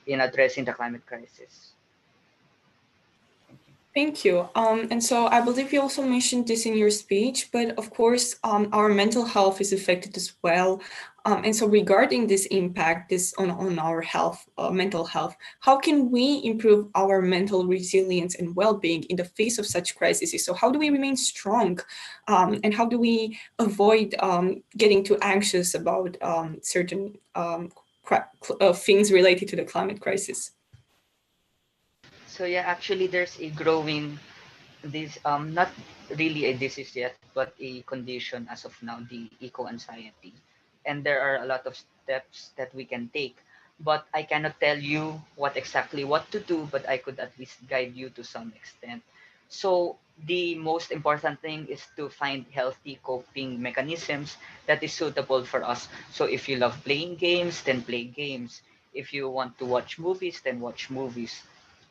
in addressing the climate crisis. Thank you. And so I believe you also mentioned this in your speech, but of course, our mental health is affected as well. And so regarding this impact, this on our health, mental health, how can we improve our mental resilience and well-being in the face of such crises? So how do we remain strong? And how do we avoid getting too anxious about certain things related to the climate crisis? So yeah, actually there's a growing this not really a disease yet, but a condition as of now, the eco anxiety. And there are a lot of steps that we can take. But I cannot tell you what to do, but I could at least guide you to some extent. So the most important thing is to find healthy coping mechanisms that is suitable for us. So if you love playing games, then play games. If you want to watch movies, then watch movies.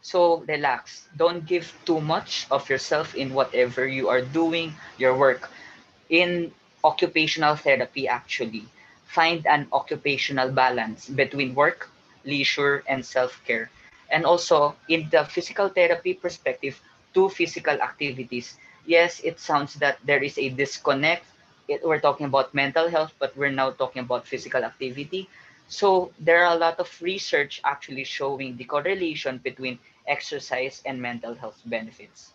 So relax. Don't give too much of yourself in whatever you are doing, your work. In occupational therapy, actually, find an occupational balance between work, leisure, and self care. And also, in the physical therapy perspective, two physical activities. Yes, it sounds that there is a disconnect. We're talking about mental health, but we're now talking about physical activity. So there are a lot of research actually showing the correlation between exercise and mental health benefits.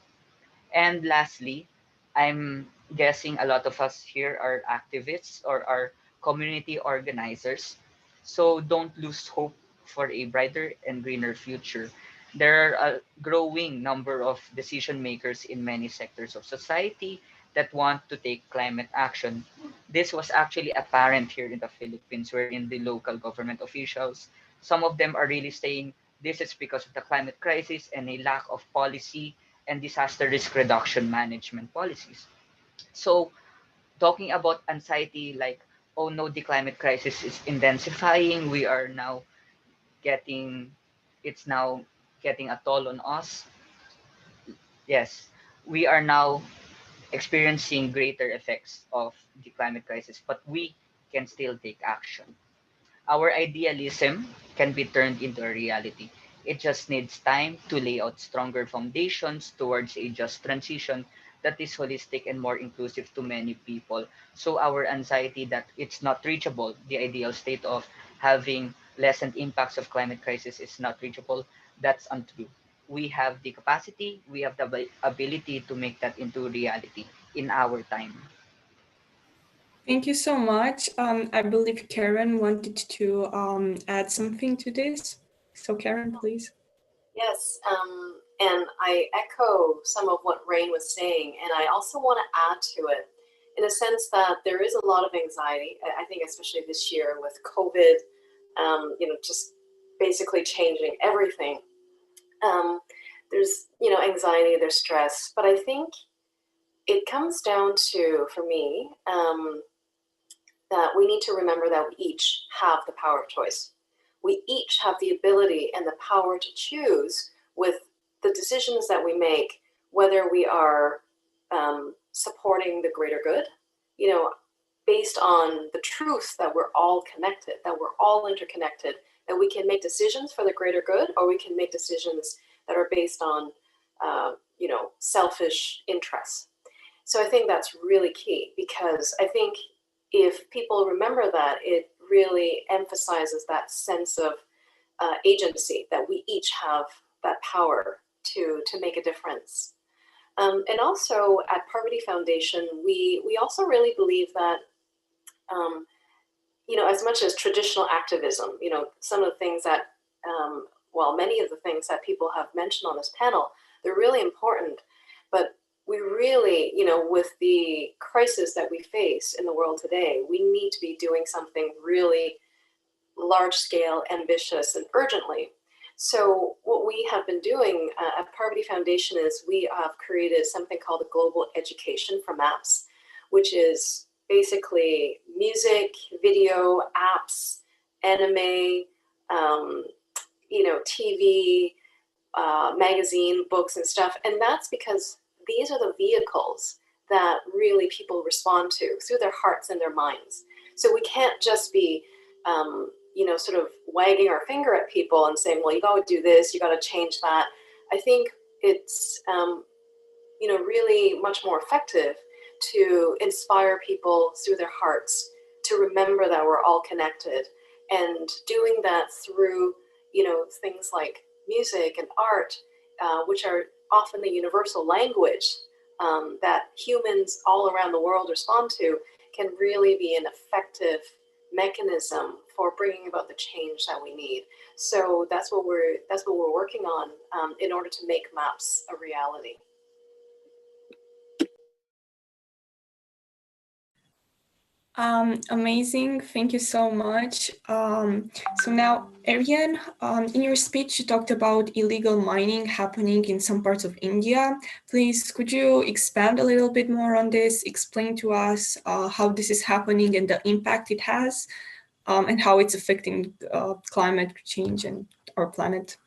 And lastly, I'm guessing a lot of us here are activists or are community organizers. So don't lose hope for a brighter and greener future. There are a growing number of decision makers in many sectors of society that want to take climate action. This was actually apparent here in the Philippines, wherein the local government officials, some of them are really saying this is because of the climate crisis and a lack of policy and disaster risk reduction management policies. So, talking about anxiety, like, oh no, the climate crisis is intensifying, we are now getting, it's now getting a toll on us. Yes, we are now experiencing greater effects of the climate crisis, but we can still take action. Our idealism can be turned into a reality. It just needs time to lay out stronger foundations towards a just transition that is holistic and more inclusive to many people. So our anxiety that it's not reachable, the ideal state of having lessened impacts of climate crisis is not reachable, that's untrue. We have the capacity, we have the ability to make that into reality in our time. Thank you so much. I believe Karen wanted to add something to this. So Karen, please. Yes, and I echo some of what Rain was saying, and I also want to add to it in a sense that there is a lot of anxiety. I think especially this year with COVID, just basically changing everything. There's, anxiety, there's stress, but I think it comes down to, for me, that we need to remember that we each have the power of choice. We each have the ability and the power to choose with the decisions that we make, whether we are supporting the greater good, based on the truth that we're all connected, that we're all interconnected, that we can make decisions for the greater good, or we can make decisions that are based on, selfish interests. So I think that's really key, because I think if people remember that, it really emphasizes that sense of agency, that we each have that power to make a difference. And also at Parvati Foundation, we also really believe that, as much as traditional activism, some of the things that, many of the things that people have mentioned on this panel, they're really important, but we really, with the crisis that we face in the world today, we need to be doing something really large scale, ambitious, and urgently. So what we have been doing at Parvati Foundation is we have created something called the Global Education for Maps, which is basically music, video, apps, anime, TV, magazine, books, and stuff. And that's because these are the vehicles that really people respond to through their hearts and their minds. So we can't just be, sort of wagging our finger at people and saying, well, you got to do this, you got to change that. I think it's, really much more effective to inspire people through their hearts to remember that we're all connected, and doing that through, things like music and art, which are often the universal language that humans all around the world respond to, can really be an effective mechanism for bringing about the change that we need. So that's what we're working on in order to make maps a reality. Amazing. Thank you so much. So now, Aryan, in your speech, you talked about illegal mining happening in some parts of India. Please, could you expand a little bit more on this? Explain to us how this is happening and the impact it has, and how it's affecting climate change and our planet.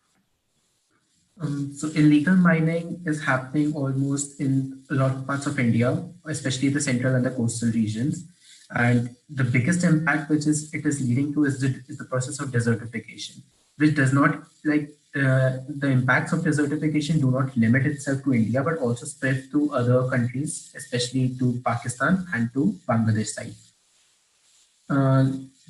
So illegal mining is happening almost in a lot of parts of India, especially the central and the coastal regions. And the biggest impact which it is leading to is the process of desertification, which does not, the impacts of desertification do not limit itself to India, but also spread to other countries, especially to Pakistan and to Bangladesh side.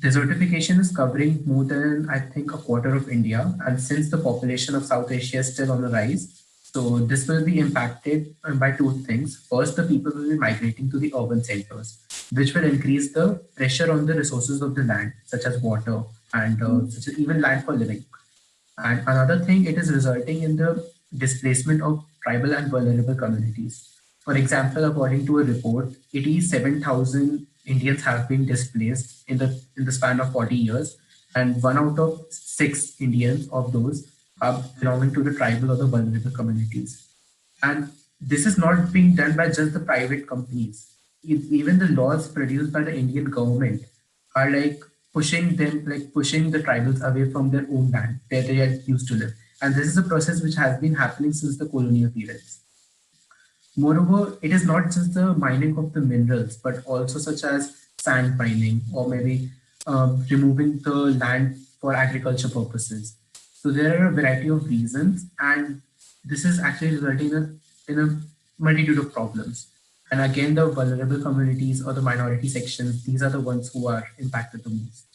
Desertification is covering more than, I think, a quarter of India. And since the population of South Asia is still on the rise, so this will be impacted by two things. First, the people will be migrating to the urban centers, which will increase the pressure on the resources of the land, such as water and such as even land for living. And another thing, it is resulting in the displacement of tribal and vulnerable communities. For example, according to a report, 87,000 Indians have been displaced in the span of 40 years, and 1 out of 6 Indians of those are belonging to the tribal or the vulnerable communities. And this is not being done by just the private companies. Even the laws produced by the Indian government are like pushing the tribals away from their own land where they are used to live. And this is a process which has been happening since the colonial periods. Moreover, it is not just the mining of the minerals, but also such as sand mining or maybe removing the land for agriculture purposes. So there are a variety of reasons, and this is actually resulting in a multitude of problems. And again, the vulnerable communities or the minority sections, these are the ones who are impacted the most.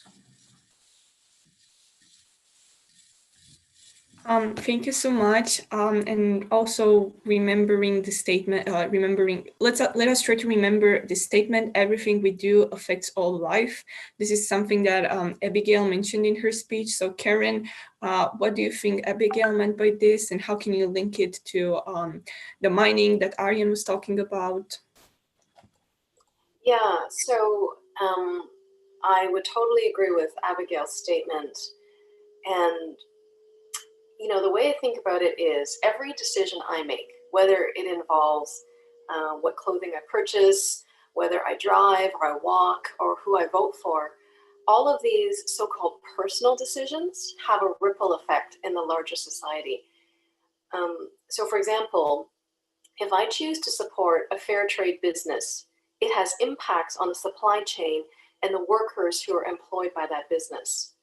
Thank you so much. And also remembering the statement, let us try to remember the statement, everything we do affects all life. This is something that Abigail mentioned in her speech. So Karen, what do you think Abigail meant by this, and how can you link it to the mining that Aryan was talking about? Yeah, so I would totally agree with Abigail's statement. And you know, the way I think about it is every decision I make, whether it involves what clothing I purchase, whether I drive or I walk, or who I vote for, all of these so-called personal decisions have a ripple effect in the larger society. So for example, if I choose to support a fair trade business, it has impacts on the supply chain and the workers who are employed by that business.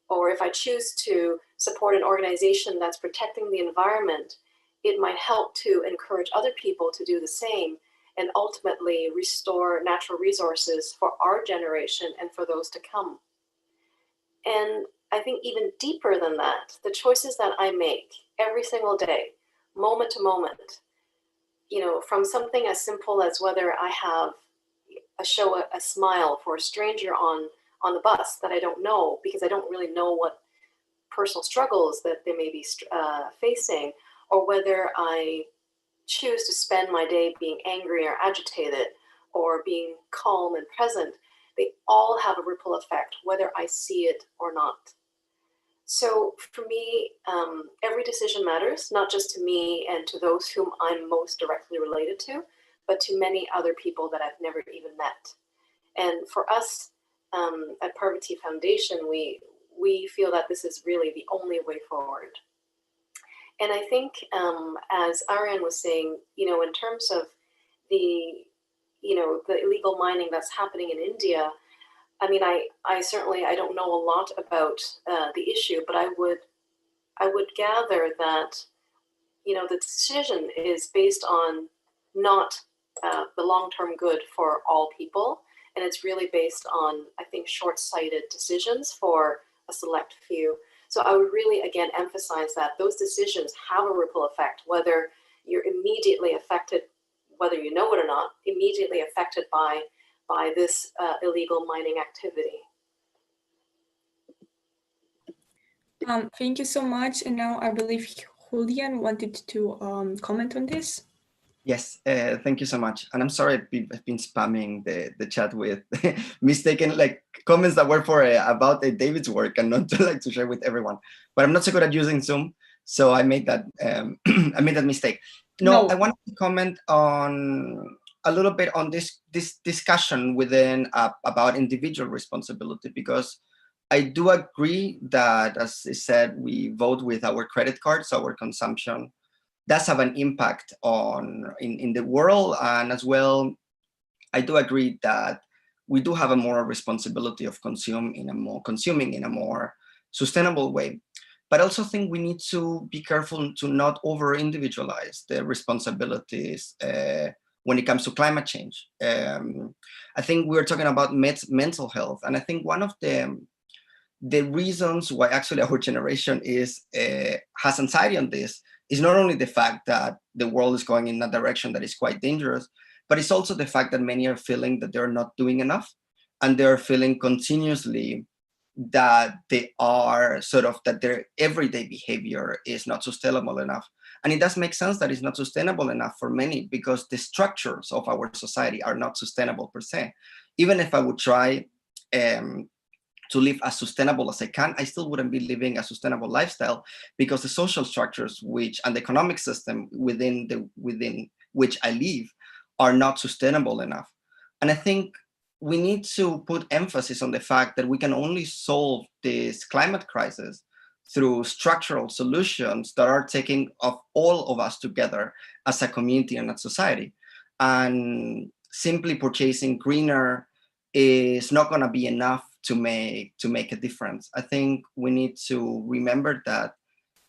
Or if I choose to support an organization that's protecting the environment, it might help to encourage other people to do the same and ultimately restore natural resources for our generation and for those to come. And I think even deeper than that, the choices that I make every single day, moment to moment, you know, from something as simple as whether I have show a smile for a stranger on the bus that I don't know, because I don't really know what personal struggles that they may be facing, or whether I choose to spend my day being angry or agitated or being calm and present, they all have a ripple effect, whether I see it or not. So for me, every decision matters, not just to me and to those whom I'm most directly related to, but to many other people that I've never even met. And for us at Parvati Foundation, we feel that this is really the only way forward. And I think, as Aryan was saying, you know, in terms of the illegal mining that's happening in India, I mean, I certainly, I don't know a lot about the issue, but I would gather that, you know, the decision is based on not the long-term good for all people, and it's really based on, I think, short-sighted decisions for a select few. So I would really, again, emphasize that those decisions have a ripple effect, whether you're immediately affected, whether you know it or not, immediately affected by this illegal mining activity. Thank you so much. And now I believe Julian wanted to comment on this. Yes, thank you so much. And I'm sorry I've been spamming the chat with mistaken like comments that were for about David's work and not to share with everyone. But I'm not so good at using Zoom, so I made that I made that mistake. No, I wanted to comment on a little bit on this discussion within about individual responsibility, because I do agree that, as I said, we vote with our credit cards, our consumption does have an impact in the world. And as well, I do agree that we do have a moral responsibility of consuming in a more sustainable way. But I also think we need to be careful to not over-individualize the responsibilities when it comes to climate change. I think we're talking about mental health. And I think one of the reasons why actually our generation has anxiety on this is not only the fact that the world is going in a direction that is quite dangerous, but it's also the fact that many are feeling that they're not doing enough, and they're feeling continuously that they are sort of, that their everyday behavior is not sustainable enough. And it does make sense that it's not sustainable enough for many, because the structures of our society are not sustainable per se. Even if I would try to live as sustainable as I can, I still wouldn't be living a sustainable lifestyle, because the social structures and the economic system within which I live are not sustainable enough. And I think we need to put emphasis on the fact that we can only solve this climate crisis through structural solutions that are taking of all of us together as a community and a society. And simply purchasing greener is not going to be enough to make a difference. I think we need to remember that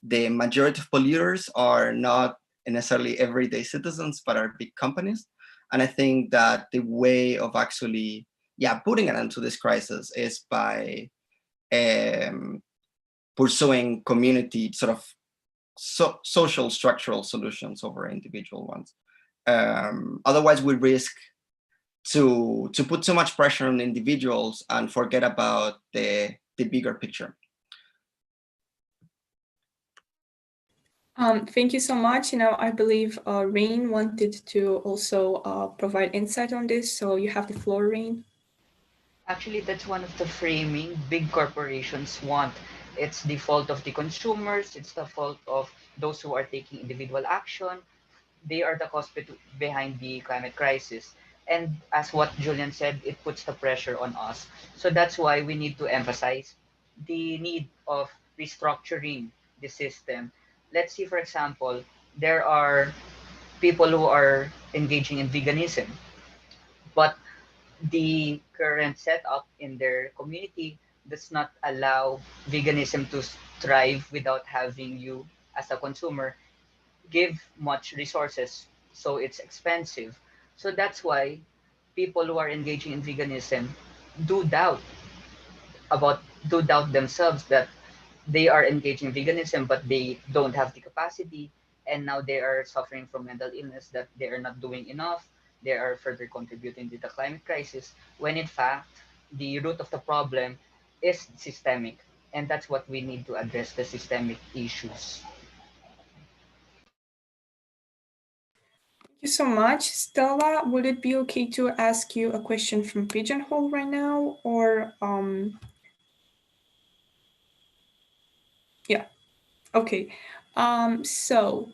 the majority of polluters are not necessarily everyday citizens, but are big companies. And I think that the way of actually, putting an end to this crisis is by pursuing community sort of social structural solutions over individual ones. Otherwise, we risk to put too much pressure on individuals and forget about the bigger picture. Thank you so much. I believe Rain wanted to also provide insight on this. So you have the floor, Rain. Actually, that's one of the framing big corporations want. It's the fault of the consumers. It's the fault of those who are taking individual action. They are the cause behind the climate crisis. And as what Julian said, it puts the pressure on us. So that's why we need to emphasize the need of restructuring the system. Let's see, for example, there are people who are engaging in veganism, but the current setup in their community does not allow veganism to thrive without having you, as a consumer, give much resources, so it's expensive. So that's why people who are engaging in veganism do doubt do doubt themselves that they are engaging in veganism, but they don't have the capacity, and now they are suffering from mental illness, that they are not doing enough. They are further contributing to the climate crisis, when in fact the root of the problem is systemic, and that's what we need to address, the systemic issues. Thank you so much. Stella, would it be okay to ask you a question from Pigeonhole right now? Or, yeah, okay. So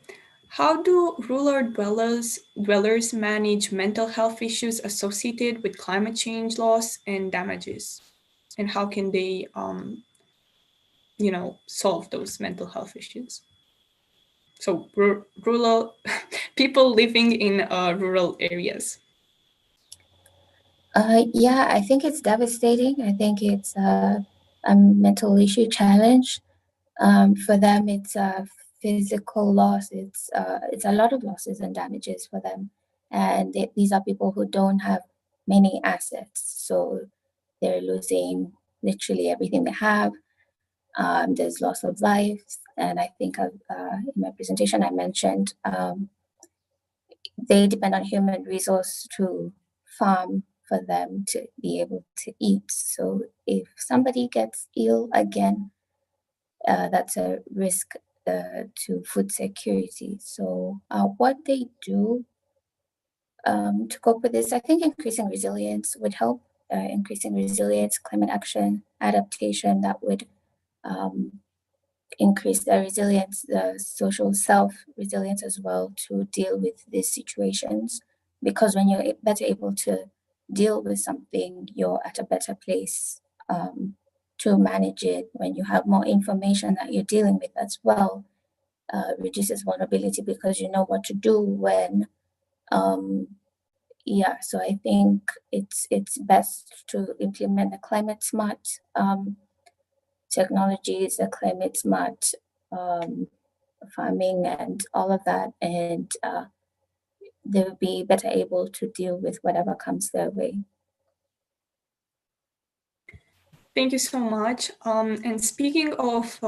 how do rural dwellers manage mental health issues associated with climate change loss and damages? And how can they, solve those mental health issues? So rural people living in rural areas. Yeah, I think it's devastating. I think it's a mental issue challenge. For them, it's a physical loss. It's a lot of losses and damages for them. And these are people who don't have many assets. So they're losing literally everything they have. There's loss of life. And I think in my presentation, I mentioned they depend on human resource to farm for them to be able to eat. So if somebody gets ill again, that's a risk to food security. So what they do to cope with this, I think increasing resilience would help. Increasing resilience, climate action, adaptation, that would increase the resilience, the social self-resilience as well, to deal with these situations. Because when you're better able to deal with something, you're at a better place to manage it. When you have more information that you're dealing with as well, reduces vulnerability, because you know what to do when. So I think it's best to implement the climate smart technologies, the climate smart farming and all of that, and they'll be better able to deal with whatever comes their way. Thank you so much. And speaking of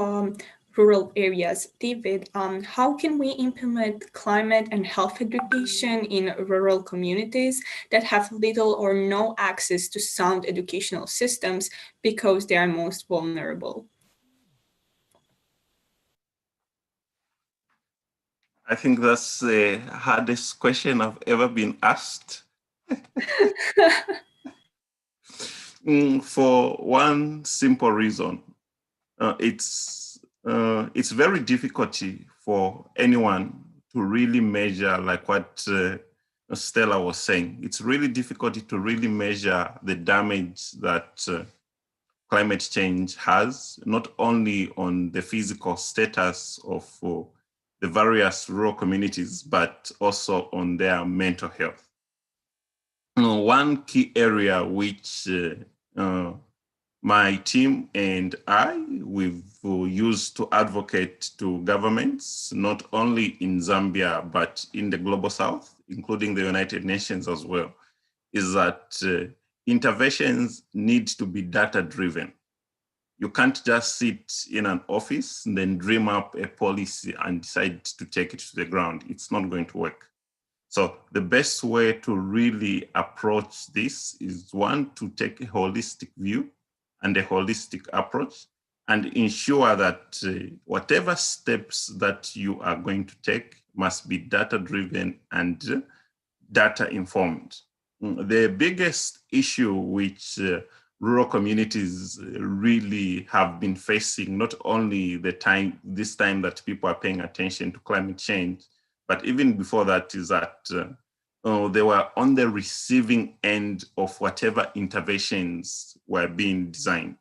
rural areas. David, how can we implement climate and health education in rural communities that have little or no access to sound educational systems because they are most vulnerable? I think that's the hardest question I've ever been asked. For one simple reason, it's very difficult for anyone to really measure, like what Stella was saying. It's really difficult to really measure the damage that climate change has, not only on the physical status of the various rural communities, but also on their mental health. One key area which my team and we've used to advocate to governments, not only in Zambia, but in the global south, including the United Nations as well, is that interventions need to be data-driven. You can't just sit in an office and then dream up a policy and decide to take it to the ground. It's not going to work. So the best way to really approach this is, one, to take a holistic view and a holistic approach and ensure that whatever steps that you are going to take must be data-driven and data-informed. The biggest issue which rural communities really have been facing, not only this time that people are paying attention to climate change, but even before that, is that they were on the receiving end of whatever interventions were being designed,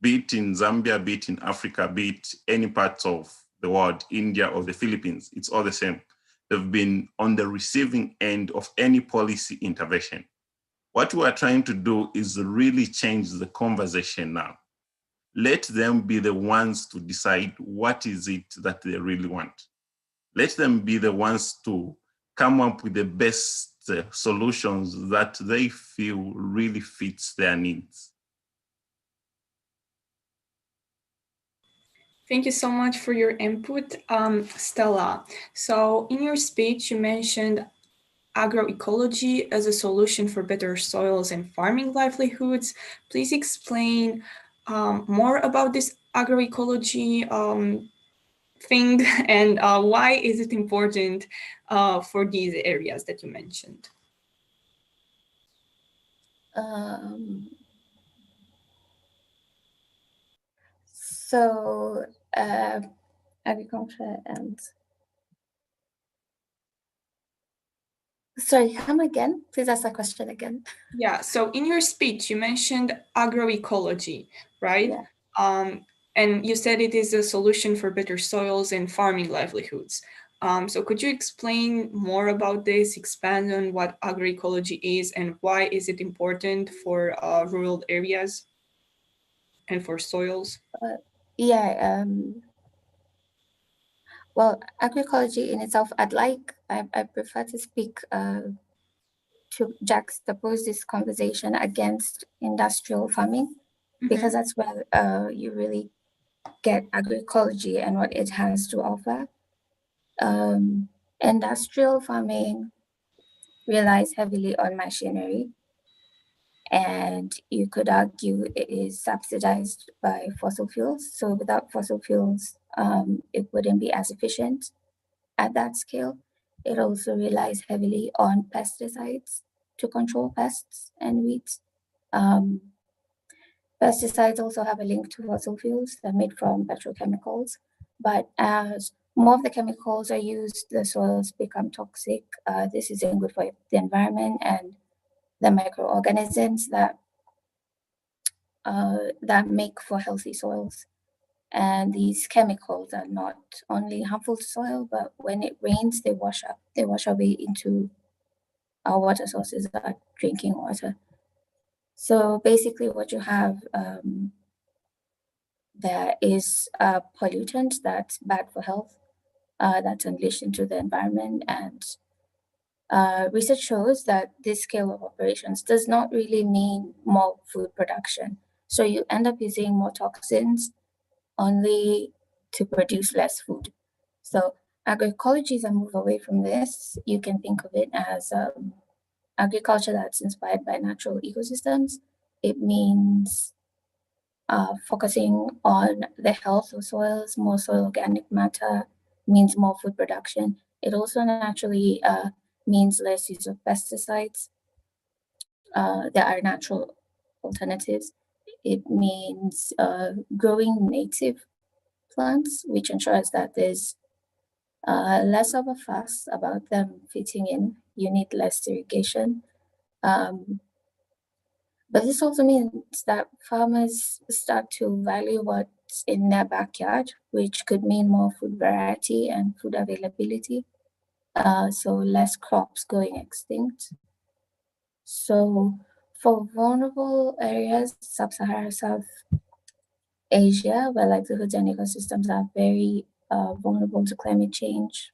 be it in Zambia, be it in Africa, be it any parts of the world, India or the Philippines, it's all the same. They've been on the receiving end of any policy intervention. What we are trying to do is really change the conversation now. Let them be the ones to decide what is it that they really want. Let them be the ones to come up with the best solutions that they feel really fits their needs. Thank you so much for your input, Stella. So in your speech, you mentioned agroecology as a solution for better soils and farming livelihoods. Please explain more about this agroecology thing and why is it important for these areas that you mentioned? So agriculture and sorry, come again? Please ask that question again. Yeah, so in your speech, you mentioned agroecology, right? Yeah. And you said it is a solution for better soils and farming livelihoods. So could you explain more about this, expand on what agroecology is and why is it important for rural areas and for soils? Well, agroecology in itself, I prefer to speak to juxtapose this conversation against industrial farming, because that's where you really get agroecology and what it has to offer. Industrial farming relies heavily on machinery, and you could argue it is subsidized by fossil fuels. So without fossil fuels, it wouldn't be as efficient at that scale. It also relies heavily on pesticides to control pests and weeds. Pesticides also have a link to fossil fuels. They're made from petrochemicals, but as more of the chemicals are used, the soils become toxic. This isn't good for the environment and the microorganisms that make for healthy soils. And these chemicals are not only harmful to soil, but when it rains, they wash away into our water sources, our drinking water. So basically what you have, there is a pollutant that's bad for health, that's unleashed into the environment. And research shows that this scale of operations does not really mean more food production. So you end up using more toxins only to produce less food. So agroecology is a move away from this. You can think of it as agriculture that's inspired by natural ecosystems. It means focusing on the health of soils, more soil organic matter, means more food production. It also naturally means less use of pesticides. There are natural alternatives. It means growing native plants, which ensures that there's less of a fuss about them fitting in. You need less irrigation. But this also means that farmers start to value what's in their backyard, which could mean more food variety and food availability. So less crops going extinct. So for vulnerable areas, Sub-Saharan South Asia, where livelihoods and ecosystems are very vulnerable to climate change,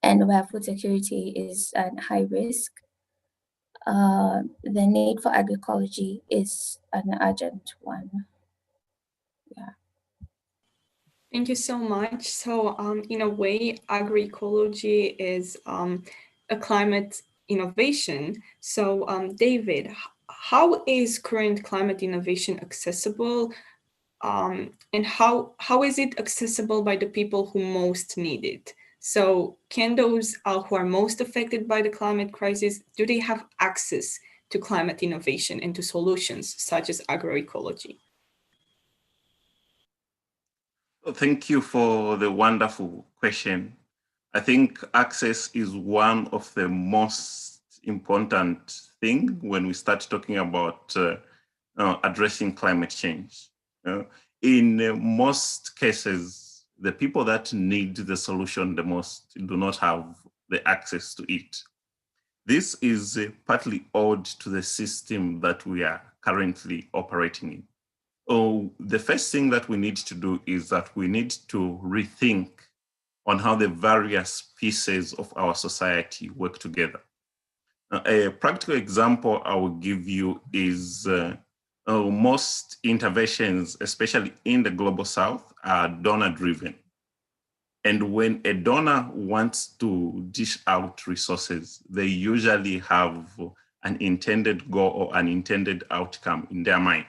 and where food security is at high risk, the need for agroecology is an urgent one. Yeah. Thank you so much. So in a way, agroecology is a climate innovation. So David, how is current climate innovation accessible? And how is it accessible by the people who most need it? So can those who are most affected by the climate crisis, do they have access to climate innovation and to solutions such as agroecology? Thank you for the wonderful question. I think access is one of the most important thing when we start talking about addressing climate change. In most cases, the people that need the solution the most do not have the access to it. This is partly owed to the system that we are currently operating in. The first thing that we need to do is that we need to rethink on how the various pieces of our society work together. A practical example I will give you is most interventions, especially in the global south, are donor-driven. And when a donor wants to dish out resources, they usually have an intended goal or an intended outcome in their mind.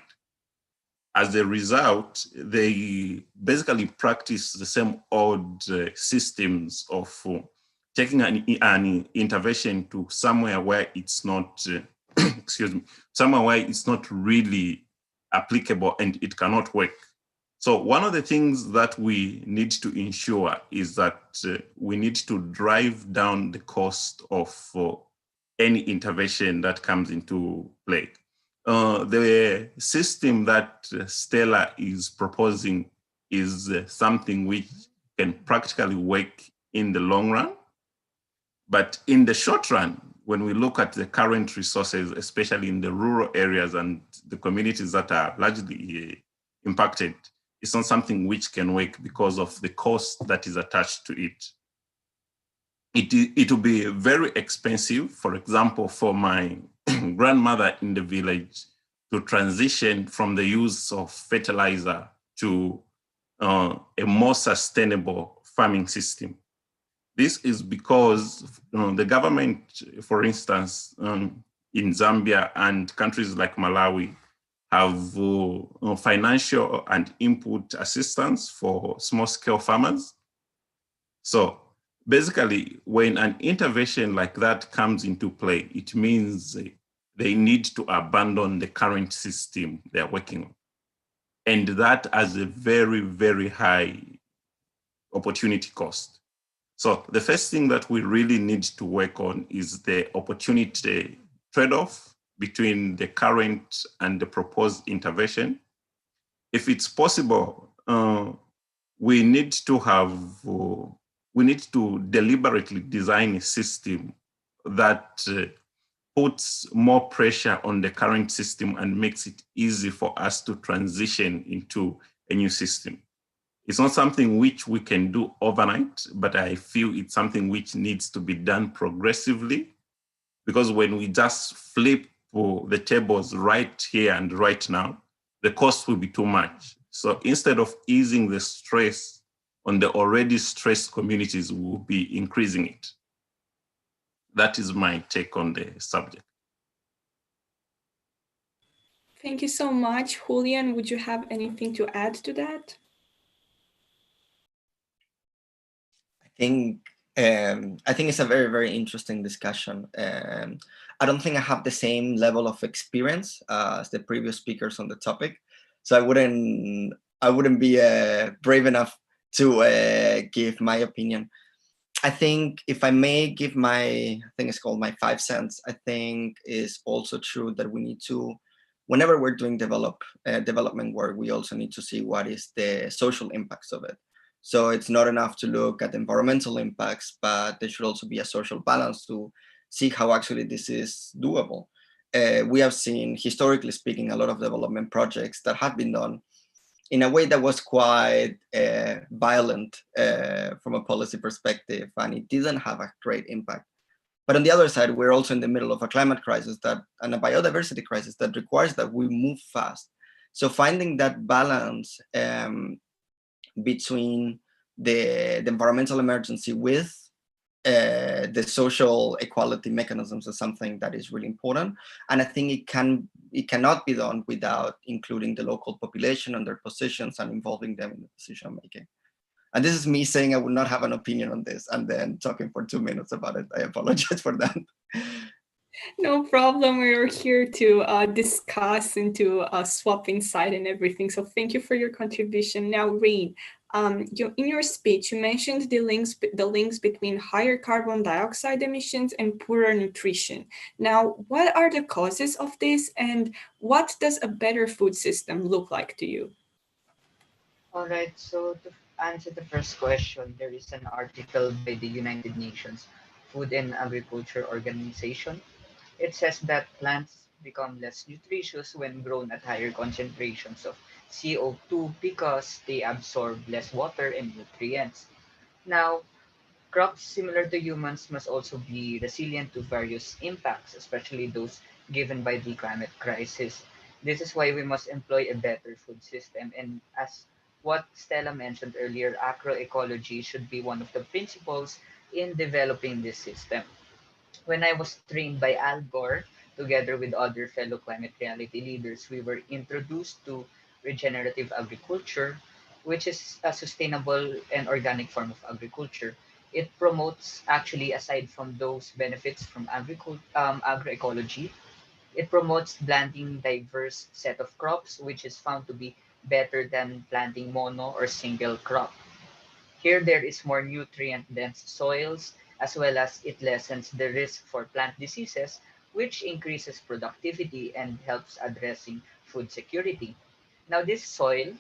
As a result, they basically practice the same old systems of taking an intervention to somewhere where it's not, excuse me, somewhere where it's not really applicable and it cannot work. So one of the things that we need to ensure is that we need to drive down the cost of any intervention that comes into play. The system that Stella is proposing is something which can practically work in the long run. But in the short run, when we look at the current resources, especially in the rural areas and the communities that are largely impacted, it's not something which can work because of the cost that is attached to it. It will be very expensive, for example, for my grandmother in the village to transition from the use of fertilizer to a more sustainable farming system. This is because the government, for instance, in Zambia and countries like Malawi have financial and input assistance for small-scale farmers. So basically, when an intervention like that comes into play, it means they need to abandon the current system they're working on. And that has a very, very high opportunity cost. So the first thing that we really need to work on is the opportunity trade-off between the current and the proposed intervention. If it's possible, we need to deliberately design a system that puts more pressure on the current system and makes it easy for us to transition into a new system. It's not something which we can do overnight, but I feel it's something which needs to be done progressively, because when we just flip the tables right here and right now, the cost will be too much. So instead of easing the stress on the already stressed communities, we'll be increasing it. That is my take on the subject. Thank you so much. Julian, would you have anything to add to that? I think it's a very, very interesting discussion. I don't think I have the same level of experience as the previous speakers on the topic, so I wouldn't be brave enough to give my opinion. I think if I may give I think it's called my 5 cents. I think it's also true that we need to, whenever we're doing development work, we also need to see what is the social impacts of it. So it's not enough to look at environmental impacts, but there should also be a social balance to see how actually this is doable. We have seen, historically speaking, a lot of development projects that have been done in a way that was quite violent from a policy perspective, and it didn't have a great impact. But on the other side, we're also in the middle of a climate crisis and a biodiversity crisis that requires that we move fast. So finding that balance between the environmental emergency with the social equality mechanisms is something that is really important. And I think it cannot be done without including the local population and their positions and involving them in the decision making. And this is me saying I would not have an opinion on this and then talking for 2 minutes about it. I apologize for that. No problem. We're here to discuss and to swap insight and everything. So thank you for your contribution. Now, Rain, in your speech, you mentioned the links between higher carbon dioxide emissions and poorer nutrition. Now, what are the causes of this, and what does a better food system look like to you? All right, so to answer the first question, there is an article by the United Nations Food and Agriculture Organization. It says that plants become less nutritious when grown at higher concentrations of CO2 because they absorb less water and nutrients. Now, crops similar to humans must also be resilient to various impacts, especially those given by the climate crisis. This is why we must employ a better food system. And as what Stella mentioned earlier, agroecology should be one of the principles in developing this system. When I was trained by Al Gore, together with other fellow climate reality leaders, we were introduced to regenerative agriculture, which is a sustainable and organic form of agriculture. It promotes, actually, aside from those benefits from agroecology, it promotes planting diverse set of crops, which is found to be better than planting mono or single crop. Here there is more nutrient-dense soils, as well as it lessens the risk for plant diseases, which increases productivity and helps addressing food security. Now this soil,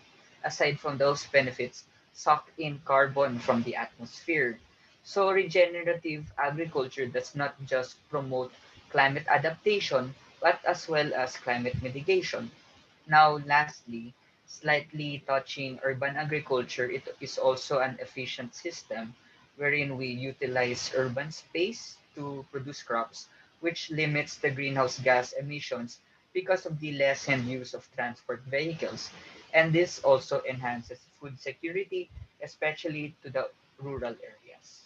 aside from those benefits, suck in carbon from the atmosphere. So regenerative agriculture does not just promote climate adaptation, but as well as climate mitigation. Now, lastly, slightly touching urban agriculture, it is also an efficient system wherein we utilize urban space to produce crops, which limits the greenhouse gas emissions because of the lessened use of transport vehicles. And this also enhances food security, especially to the rural areas.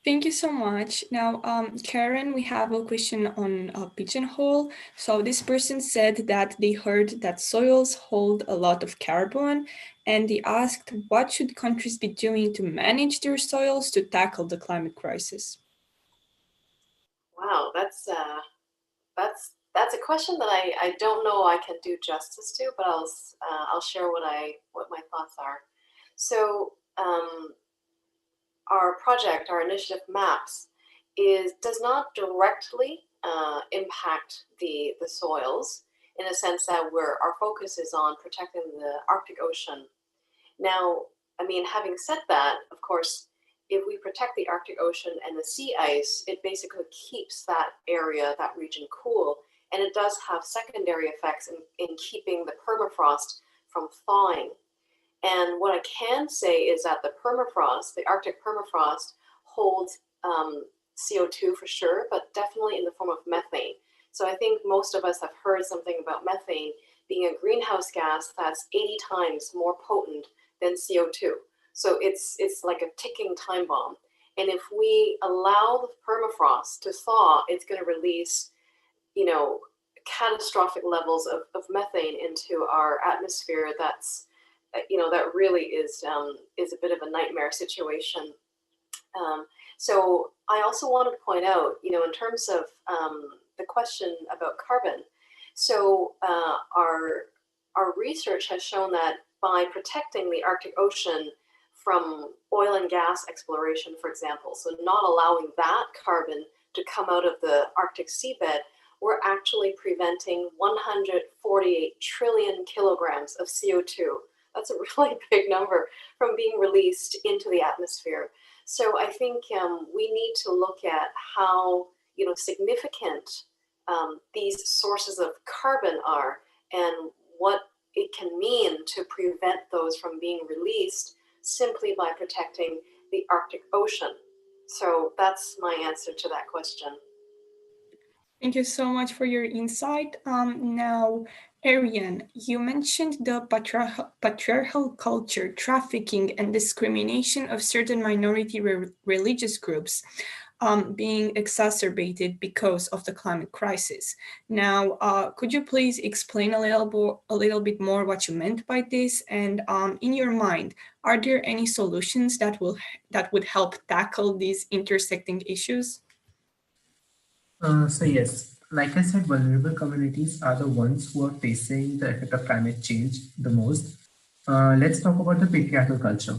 Thank you so much. Now, Karen, we have a question on pigeonhole. So this person said that they heard that soils hold a lot of carbon, and they asked what should countries be doing to manage their soils to tackle the climate crisis? Wow, that's a question that I don't know I can do justice to, but I'll share what my thoughts are. So our project, our initiative MAPS, does not directly impact the soils in a sense that our focus is on protecting the Arctic Ocean. Now, I mean, having said that, of course, if we protect the Arctic Ocean and the sea ice, it basically keeps that area, that region cool, and it does have secondary effects in keeping the permafrost from thawing. And what I can say is that the permafrost, the Arctic permafrost, holds CO2 for sure, but definitely in the form of methane. So I think most of us have heard something about methane being a greenhouse gas that's 80 times more potent than CO2. So it's like a ticking time bomb. And if we allow the permafrost to thaw, it's going to release, you know, catastrophic levels of methane into our atmosphere. That's, you know, that really is a bit of a nightmare situation. So I also wanted to point out, you know, in terms of the question about carbon, so our research has shown that by protecting the Arctic Ocean from oil and gas exploration, for example, so not allowing that carbon to come out of the Arctic seabed, we're actually preventing 148 trillion kilograms of CO2. That's a really big number from being released into the atmosphere. So I think we need to look at how, you know, significant these sources of carbon are and what it can mean to prevent those from being released simply by protecting the Arctic Ocean. So that's my answer to that question. Thank you so much for your insight. Now, Aryan, you mentioned the patriarchal culture, trafficking, and discrimination of certain minority religious groups being exacerbated because of the climate crisis. Now, could you please explain a little bit more what you meant by this? And in your mind, are there any solutions that would help tackle these intersecting issues? So yes, like I said, vulnerable communities are the ones who are facing the effect of climate change the most. Let's talk about the patriarchal culture.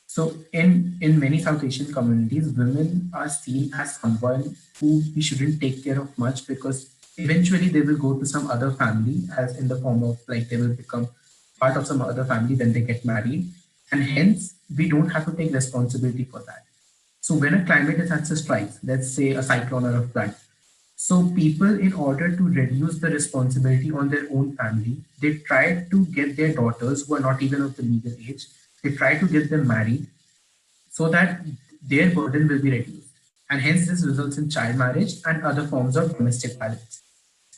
So in many South Asian communities, women are seen as someone who we shouldn't take care of much because eventually they will go to some other family, as in the form of like they will become part of some other family when they get married. And hence we don't have to take responsibility for that. So when a climate disaster strikes, let's say a cyclone or a flood, so people, in order to reduce the responsibility on their own family, they try to get their daughters who are not even of the legal age, they try to get them married so that their burden will be reduced. And hence this results in child marriage and other forms of domestic violence.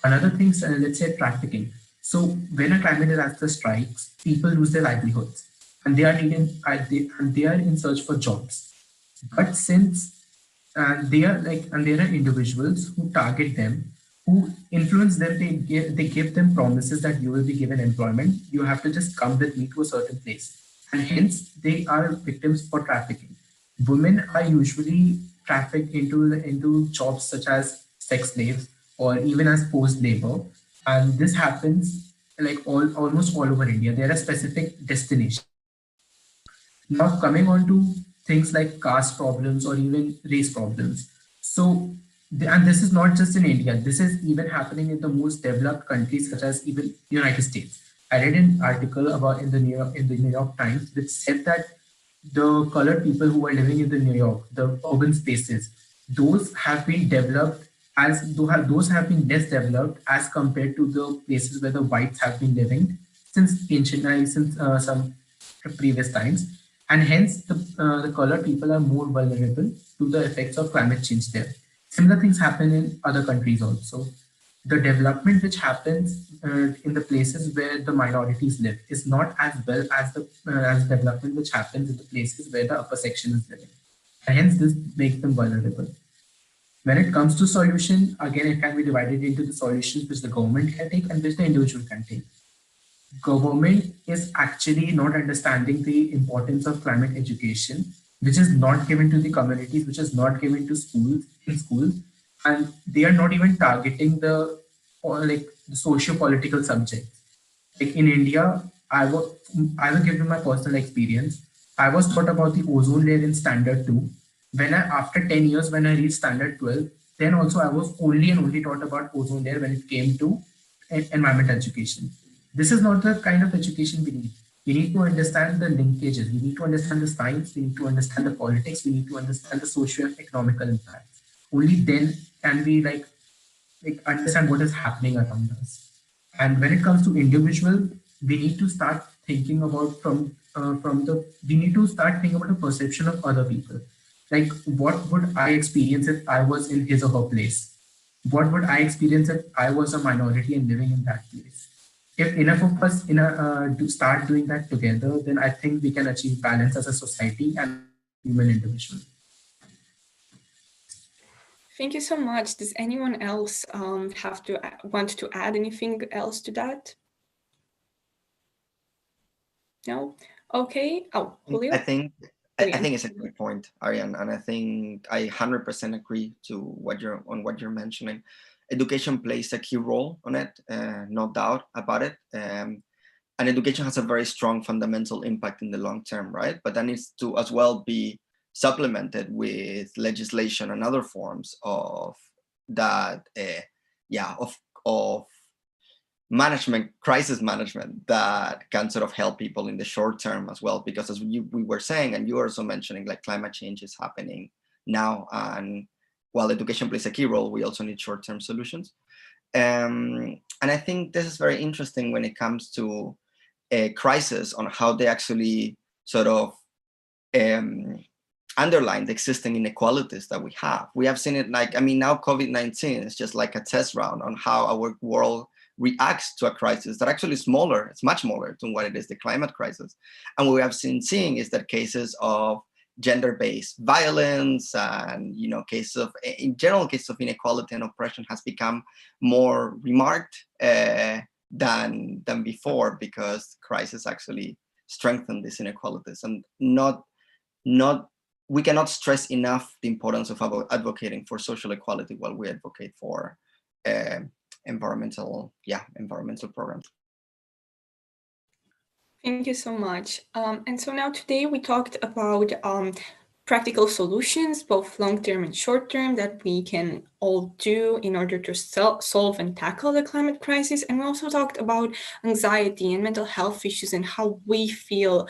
Another thing, let's say trafficking. So when a climate disaster strikes, people lose their livelihoods and they are in search for jobs. But since there are individuals who target them, who influence them, they give them promises that you will be given employment, you have to just come with me to a certain place. And hence they are victims for trafficking. Women are usually trafficked into jobs such as sex slaves or even as forced labor. And this happens like almost all over India. There are specific destinations. Now coming on to things like caste problems or even race problems. So, and this is not just in India, this is even happening in the most developed countries such as even United States. I read an article about in the New York Times which said that the colored people who are living in the New York, the urban spaces, those have been developed those have been less developed as compared to the places where the whites have been living since some previous times. And hence the colored people are more vulnerable to the effects of climate change there. Similar things happen in other countries also. The development which happens in the places where the minorities live is not as well as the as development which happens in the places where the upper section is living. And hence this makes them vulnerable. When it comes to solution, again, it can be divided into the solutions which the government can take and which the individual can take. Government is actually not understanding the importance of climate education, which is not given to the communities, which is not given to schools, and they are not even targeting the socio-political subjects. Like in India, I will give you my personal experience. I was taught about the ozone layer in standard 2. After 10 years, when I reached standard 12, then also I was only taught about ozone layer when it came to environmental education. This is not the kind of education we need. We need to understand the linkages. We need to understand the science. We need to understand the politics. We need to understand the socio-economical impacts. Only then can we understand what is happening around us. And when it comes to individual, we need to start thinking about we need to start thinking about the perception of other people. Like, what would I experience if I was in his or her place? what would I experience if I was a minority and living in that place? If enough of us do start doing that together, then I think we can achieve balance as a society and human individual. Thank you so much. Does anyone else want to add anything else to that? No? Okay. Oh, Julio? I think it's a great point, Aryan, and I think I 100% agree to what you're mentioning. Education plays a key role on it, no doubt about it. And education has a very strong fundamental impact in the long term, right? But that needs to as well be supplemented with legislation and other forms of that, of management, crisis management, that can sort of help people in the short term as well. Because as we were saying, and you were also mentioning, like climate change is happening now, and while education plays a key role, we also need short-term solutions. And I think this is very interesting when it comes to a crisis, on how they actually sort of underline the existing inequalities that we have. We have seen it, like, I mean, now COVID-19 is just like a test round on how our world reacts to a crisis that actually is smaller. It's much smaller than what it is, the climate crisis. And what we have been seeing is that cases of gender-based violence and, you know, cases of, in general, cases of inequality and oppression has become more remarked than before, because crisis actually strengthen these inequalities. And we cannot stress enough the importance of advocating for social equality while we advocate for environmental programs. Thank you so much. And so now today we talked about practical solutions, both long-term and short-term, that we can all do in order to solve and tackle the climate crisis. And we also talked about anxiety and mental health issues and how we feel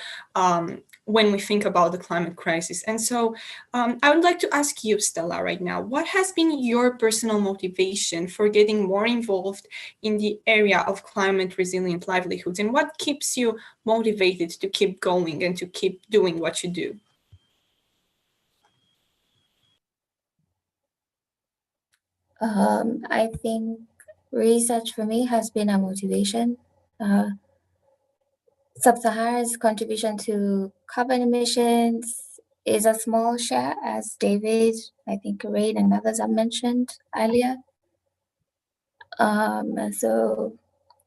when we think about the climate crisis. And so I would like to ask you, Stella, right now, what has been your personal motivation for getting more involved in the area of climate resilient livelihoods, and what keeps you motivated to keep going and to keep doing what you do? I think research for me has been a motivation. Sub-Sahara's contribution to carbon emissions is a small share, as David, I think Rain and others have mentioned earlier. So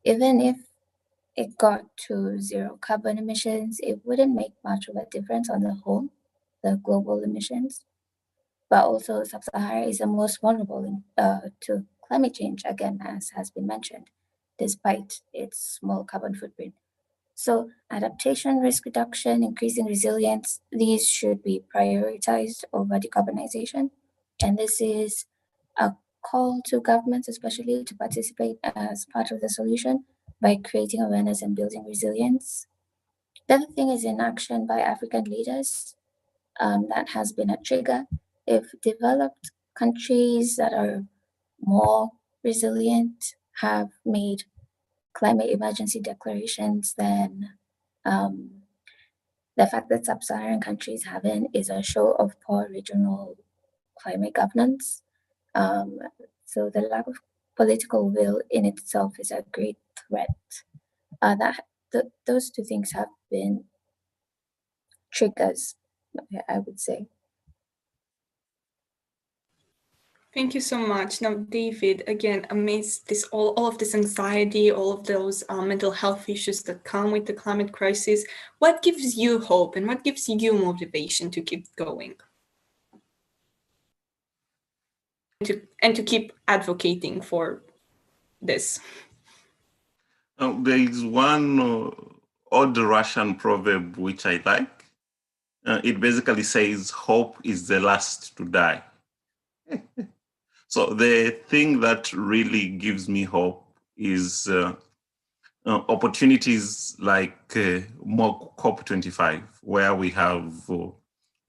even if it got to zero carbon emissions, it wouldn't make much of a difference on the whole, the global emissions. But also Sub-Sahara is the most vulnerable to climate change, again, as has been mentioned, despite its small carbon footprint. So adaptation, risk reduction, increasing resilience, these should be prioritized over decarbonization. And this is a call to governments, especially, to participate as part of the solution by creating awareness and building resilience. The other thing is inaction by African leaders. That has been a trigger. If developed countries that are more resilient have made climate emergency declarations, then the fact that sub-Saharan countries haven't is a show of poor regional climate governance. So the lack of political will in itself is a great threat. Those two things have been triggers, I would say. Thank you so much. Now, David, again, amidst this all of this anxiety, all of those mental health issues that come with the climate crisis, what gives you hope and what gives you motivation to keep going? And to keep advocating for this? There is one old Russian proverb which I like. It basically says, hope is the last to die. So the thing that really gives me hope is opportunities like COP25, where we have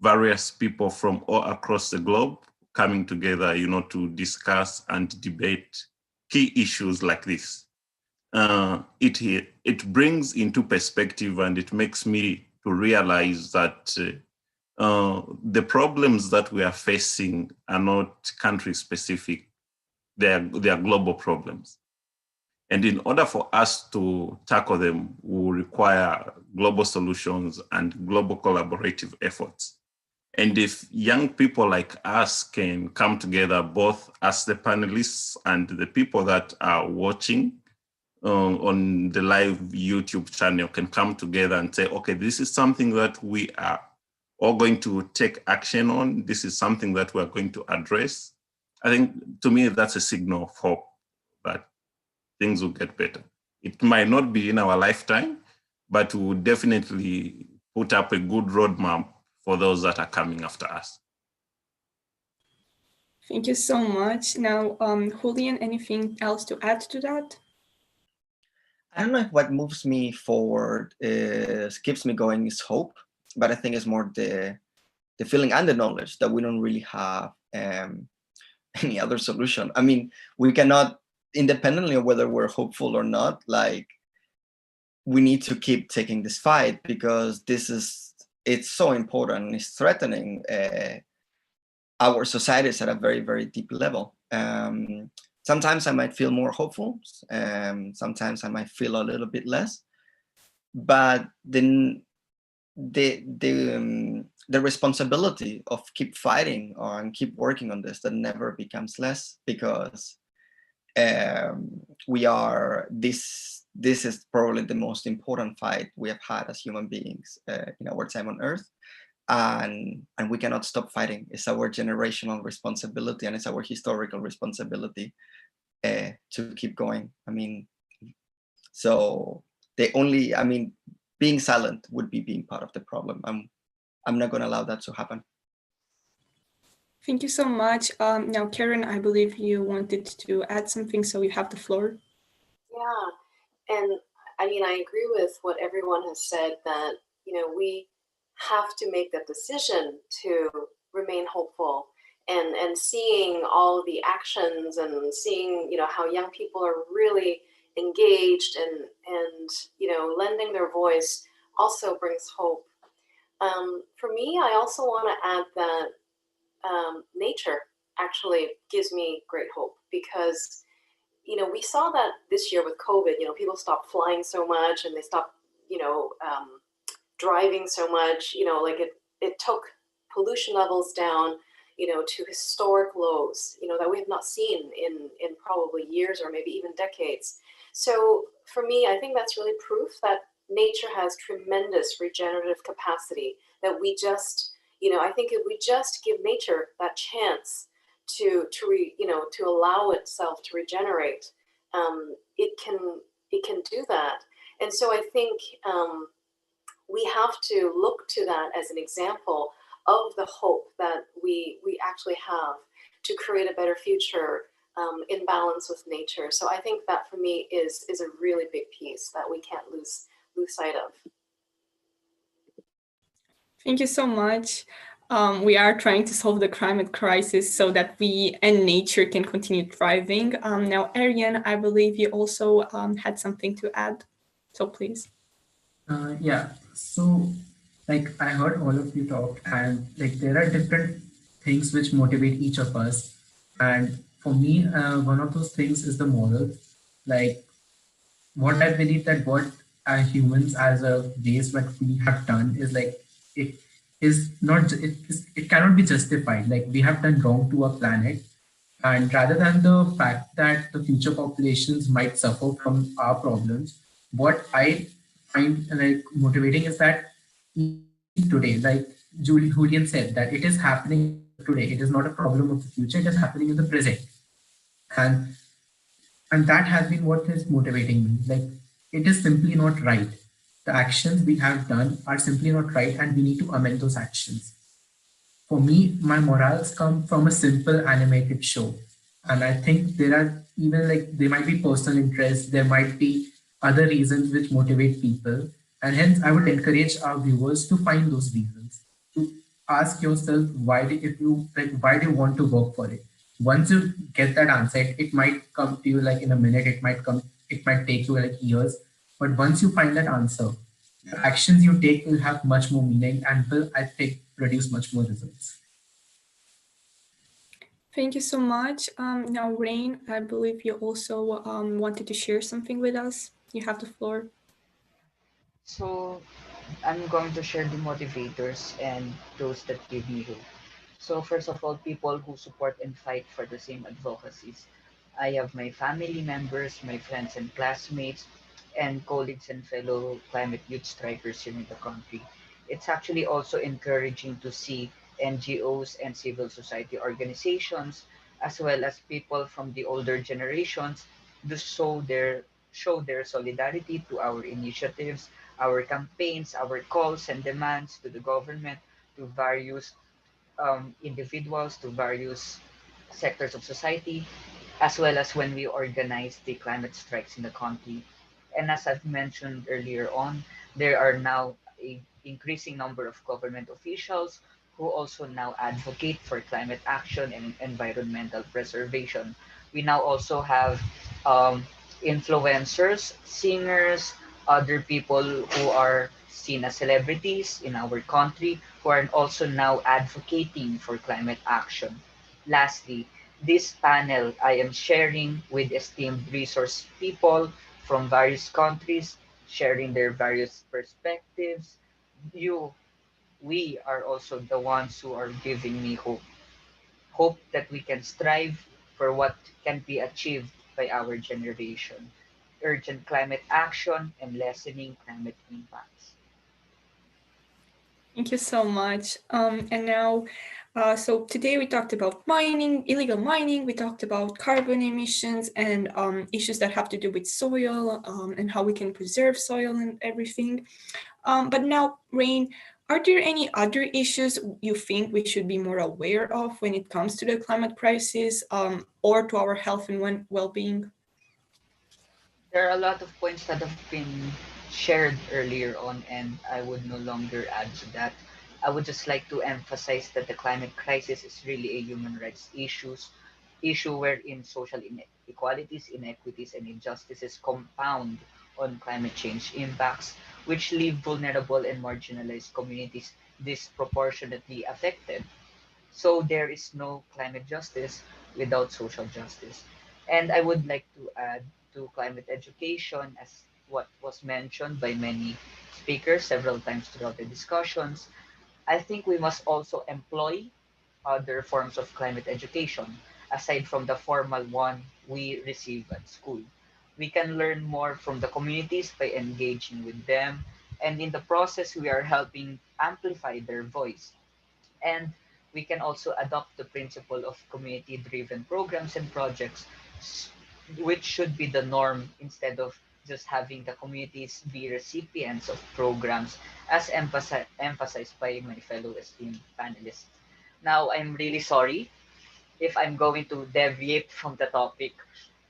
various people from all across the globe coming together, to discuss and debate key issues like this. It brings into perspective, and it makes me to realize that the problems that we are facing are not country specific. they are global problems. And in order for us to tackle them, we will require global solutions and global collaborative efforts. And if young people like us can come together, both as the panelists and the people that are watching on the live YouTube channel can come together and say, okay, this is something that we are all going to take action on. This is something that we're going to address. I think, to me, that's a signal of hope that things will get better. It might not be in our lifetime, but we will definitely put up a good roadmap for those that are coming after us. Thank you so much. Now, Julian, anything else to add to that? I don't know if what moves me forward keeps me going is hope, but I think it's more the feeling and the knowledge that we don't really have any other solution. I mean, we cannot, independently of whether we're hopeful or not, like, we need to keep taking this fight because it's so important. It's threatening our societies at a very, very deep level. Sometimes I might feel more hopeful. Sometimes I might feel a little bit less. But then the responsibility of keep fighting and keep working on this, that never becomes less, because this is probably the most important fight we have had as human beings in our time on Earth. And we cannot stop fighting. It's our generational responsibility and it's our historical responsibility to keep going. I mean, so being silent would be being part of the problem. I'm not going to allow that to happen. Thank you so much. Now, Karen, I believe you wanted to add something, so you have the floor. Yeah, and I mean, I agree with what everyone has said, that, you know, we have to make that decision to remain hopeful, and seeing all the actions and seeing, you know, how young people are really engaged and you know, lending their voice also brings hope. For me, I also want to add that nature actually gives me great hope, because, you know, we saw that this year with COVID. You know, people stopped flying so much and they stopped, you know, driving so much. You know, like it took pollution levels down, you know, to historic lows, you know, that we have not seen in probably years or maybe even decades. So for me, I think that's really proof that nature has tremendous regenerative capacity, that we just, you know, I think if we just give nature that chance to allow itself to regenerate, it can do that. And so I think we have to look to that as an example of the hope that we actually have to create a better future in balance with nature. So I think that for me is a really big piece that we can't lose sight of. Thank you so much. We are trying to solve the climate crisis so that we and nature can continue thriving. Now, Aryan, I believe you also had something to add, so please. Yeah, so like I heard all of you talk, and like there are different things which motivate each of us. And for me, one of those things is the moral. Like, what I believe that what humans as a race, what we have done is like, it is not, it cannot be justified. Like, we have done wrong to our planet. And rather than the fact that the future populations might suffer from our problems, what I find like motivating is that today, like Julian said, that it is happening today. It is not a problem of the future. It is happening in the present. And that has been what is motivating me. Like, it is simply not right. The actions we have done are simply not right, and we need to amend those actions. For me, my morals come from a simple animated show. And I think there are even like, there might be personal interests, there might be other reasons which motivate people. And hence I would encourage our viewers to find those reasons, to ask yourself why do you want to work for it? Once you get that answer, it might come to you like in a minute, it might take you like years. But once you find that answer, the actions you take will have much more meaning and will, I think, produce much more results. Thank you so much. Now, Rain, I believe you also wanted to share something with us. You have the floor. So I'm going to share the motivators and those that give me hope. So first of all, people who support and fight for the same advocacies. I have my family members, my friends and classmates, and colleagues and fellow climate youth strikers here in the country. It's actually also encouraging to see NGOs and civil society organizations, as well as people from the older generations, to show their solidarity to our initiatives, our campaigns, our calls and demands to the government, to various individuals, to various sectors of society, as well as when we organize the climate strikes in the country. And as I've mentioned earlier on, there are now a increasing number of government officials who also now advocate for climate action and environmental preservation. We now also have influencers, singers, other people who are seen as celebrities in our country who are also now advocating for climate action. Lastly, this panel I am sharing with esteemed resource people from various countries, sharing their various perspectives. You, we are also the ones who are giving me hope. Hope that we can strive for what can be achieved by our generation. Urgent climate action and lessening climate impacts. Thank you so much. And now, so today we talked about mining, illegal mining, we talked about carbon emissions and issues that have to do with soil and how we can preserve soil and everything. But now, Rain, are there any other issues you think we should be more aware of when it comes to the climate crisis or to our health and well-being? There are a lot of points that have been shared earlier on, and I would no longer add to that. I would just like to emphasize that the climate crisis is really a human rights issue wherein social inequalities, inequities, and injustices compound on climate change impacts, which leave vulnerable and marginalized communities disproportionately affected. So there is no climate justice without social justice. And I would like to add to climate education, as what was mentioned by many speakers several times throughout the discussions. I think we must also employ other forms of climate education aside from the formal one we receive at school. We can learn more from the communities by engaging with them, and in the process, we are helping amplify their voice. And we can also adopt the principle of community-driven programs and projects, which should be the norm instead of just having the communities be recipients of programs, as emphasized by my fellow esteemed panelists. Now, I'm really sorry if I'm going to deviate from the topic.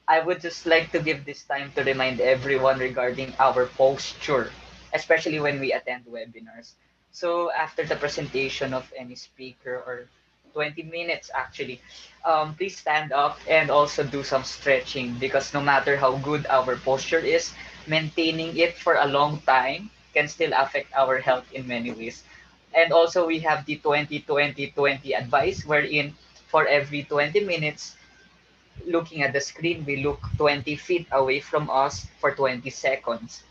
I would just like to give this time to remind everyone regarding our posture, especially when we attend webinars. So after the presentation of any speaker or 20 minutes actually, please stand up and also do some stretching because no matter how good our posture is, maintaining it for a long time can still affect our health in many ways. And also we have the 20-20-20 advice wherein for every 20 minutes, looking at the screen, we look 20 feet away from us for 20 seconds.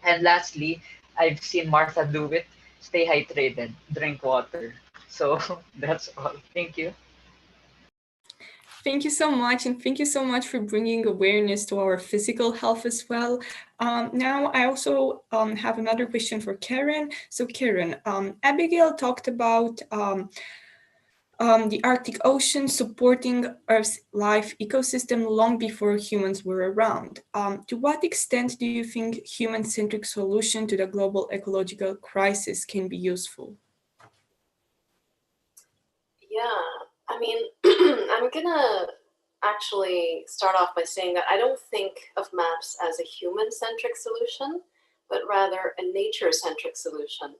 And lastly, I've seen Martha do it. Stay hydrated, drink water. So that's all. Thank you. Thank you so much, and thank you so much for bringing awareness to our physical health as well. Now, I also have another question for Karen. So, Karen, Abigail talked about the Arctic Ocean supporting Earth's life ecosystem long before humans were around. To what extent do you think human-centric solution to the global ecological crisis can be useful? Yeah, I mean, I'm gonna actually start off by saying that I don't think of maps as a human-centric solution, but rather a nature-centric solution,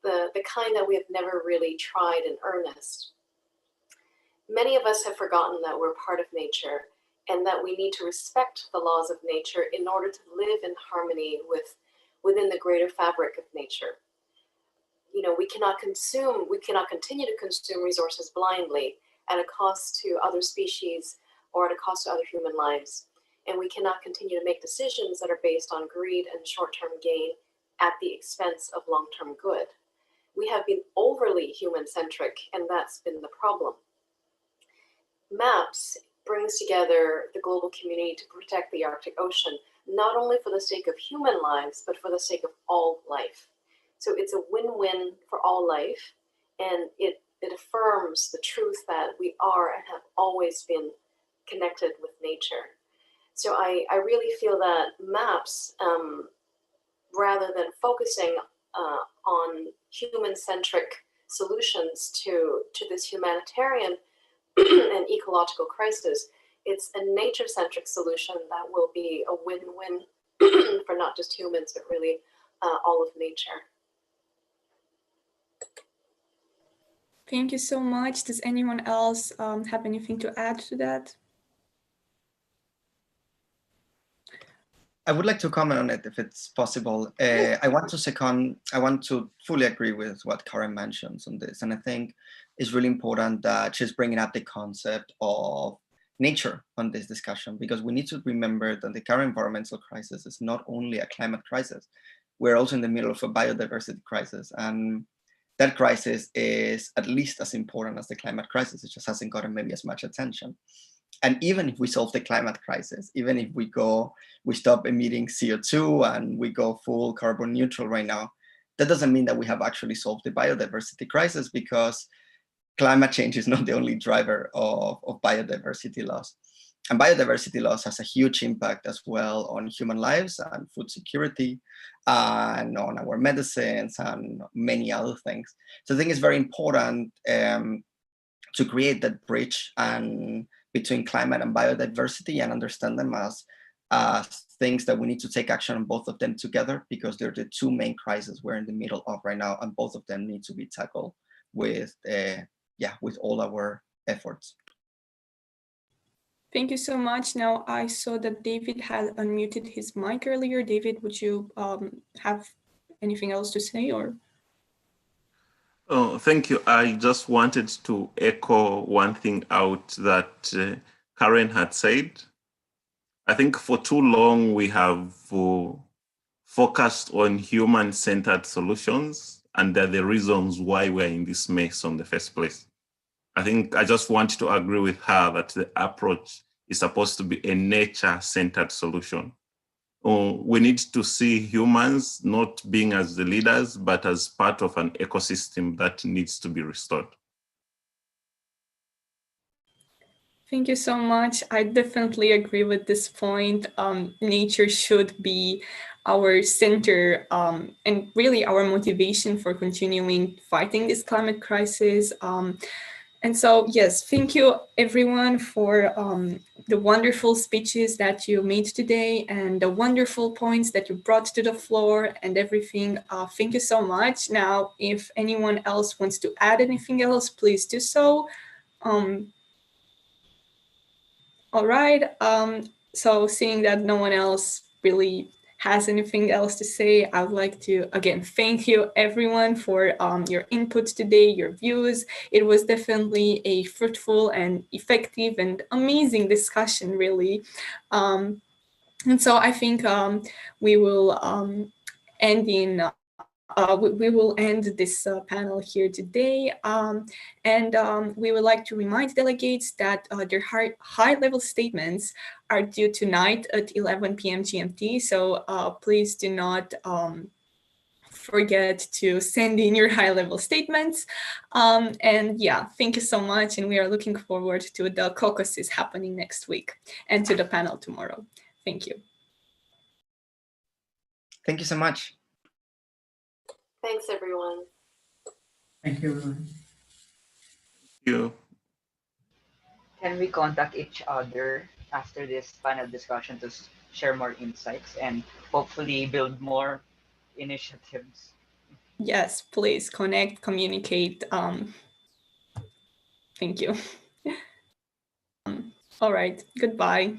the kind that we have never really tried in earnest. Many of us have forgotten that we're part of nature and that we need to respect the laws of nature in order to live in harmony within the greater fabric of nature. You know, we cannot continue to consume resources blindly at a cost to other species or at a cost to other human lives. And we cannot continue to make decisions that are based on greed and short-term gain at the expense of long-term good. We have been overly human-centric, and that's been the problem. MAPS brings together the global community to protect the Arctic Ocean, not only for the sake of human lives, but for the sake of all life. So it's a win-win for all life, and it affirms the truth that we are and have always been connected with nature. So I really feel that MAPS, rather than focusing on human-centric solutions to this humanitarian and ecological crisis, it's a nature-centric solution that will be a win-win for not just humans, but really all of nature. Thank you so much. Does anyone else have anything to add to that? I would like to comment on it if it's possible. I want to fully agree with what Karen mentions on this. And I think it's really important that she's bringing up the concept of nature on this discussion, because we need to remember that the current environmental crisis is not only a climate crisis, we're also in the middle of a biodiversity crisis. And that crisis is at least as important as the climate crisis. It just hasn't gotten maybe as much attention. And even if we solve the climate crisis, even if we stop emitting CO2 and we go full carbon neutral right now, that doesn't mean that we have actually solved the biodiversity crisis, because climate change is not the only driver of biodiversity loss. And biodiversity loss has a huge impact as well on human lives and food security and on our medicines and many other things. So I think it's very important to create that bridge and between climate and biodiversity and understand them as things that we need to take action on both of them together, because they're the two main crises we're in the middle of right now, and both of them need to be tackled with all our efforts. Thank you so much. Now I saw that David had unmuted his mic earlier. David, would you have anything else to say, or? Oh, thank you. I just wanted to echo one thing out that Karen had said. I think for too long we have focused on human-centered solutions, and they're the reasons why we're in this mess in the first place. I think I just want to agree with her that the approach is supposed to be a nature-centered solution. We need to see humans not being as the leaders, but as part of an ecosystem that needs to be restored. Thank you so much. I definitely agree with this point. Nature should be our center and really our motivation for continuing fighting this climate crisis. And so, yes, thank you everyone for the wonderful speeches that you made today and the wonderful points that you brought to the floor and everything. Thank you so much. Now, if anyone else wants to add anything else, please do so. All right, so seeing that no one else really has anything else to say, I would like to, again, thank you everyone for your input today, your views. It was definitely a fruitful and effective and amazing discussion, really. And so I think we will we will end this panel here today, and we would like to remind delegates that their high-level statements are due tonight at 11 p.m. GMT, so please do not forget to send in your high-level statements. And yeah, thank you so much, and we are looking forward to the caucuses happening next week and to the panel tomorrow. Thank you. Thank you so much. Thanks, everyone. Thank you, everyone. Thank you. Can we contact each other after this panel discussion to share more insights and hopefully build more initiatives? Yes, please connect, communicate. Thank you. All right, goodbye.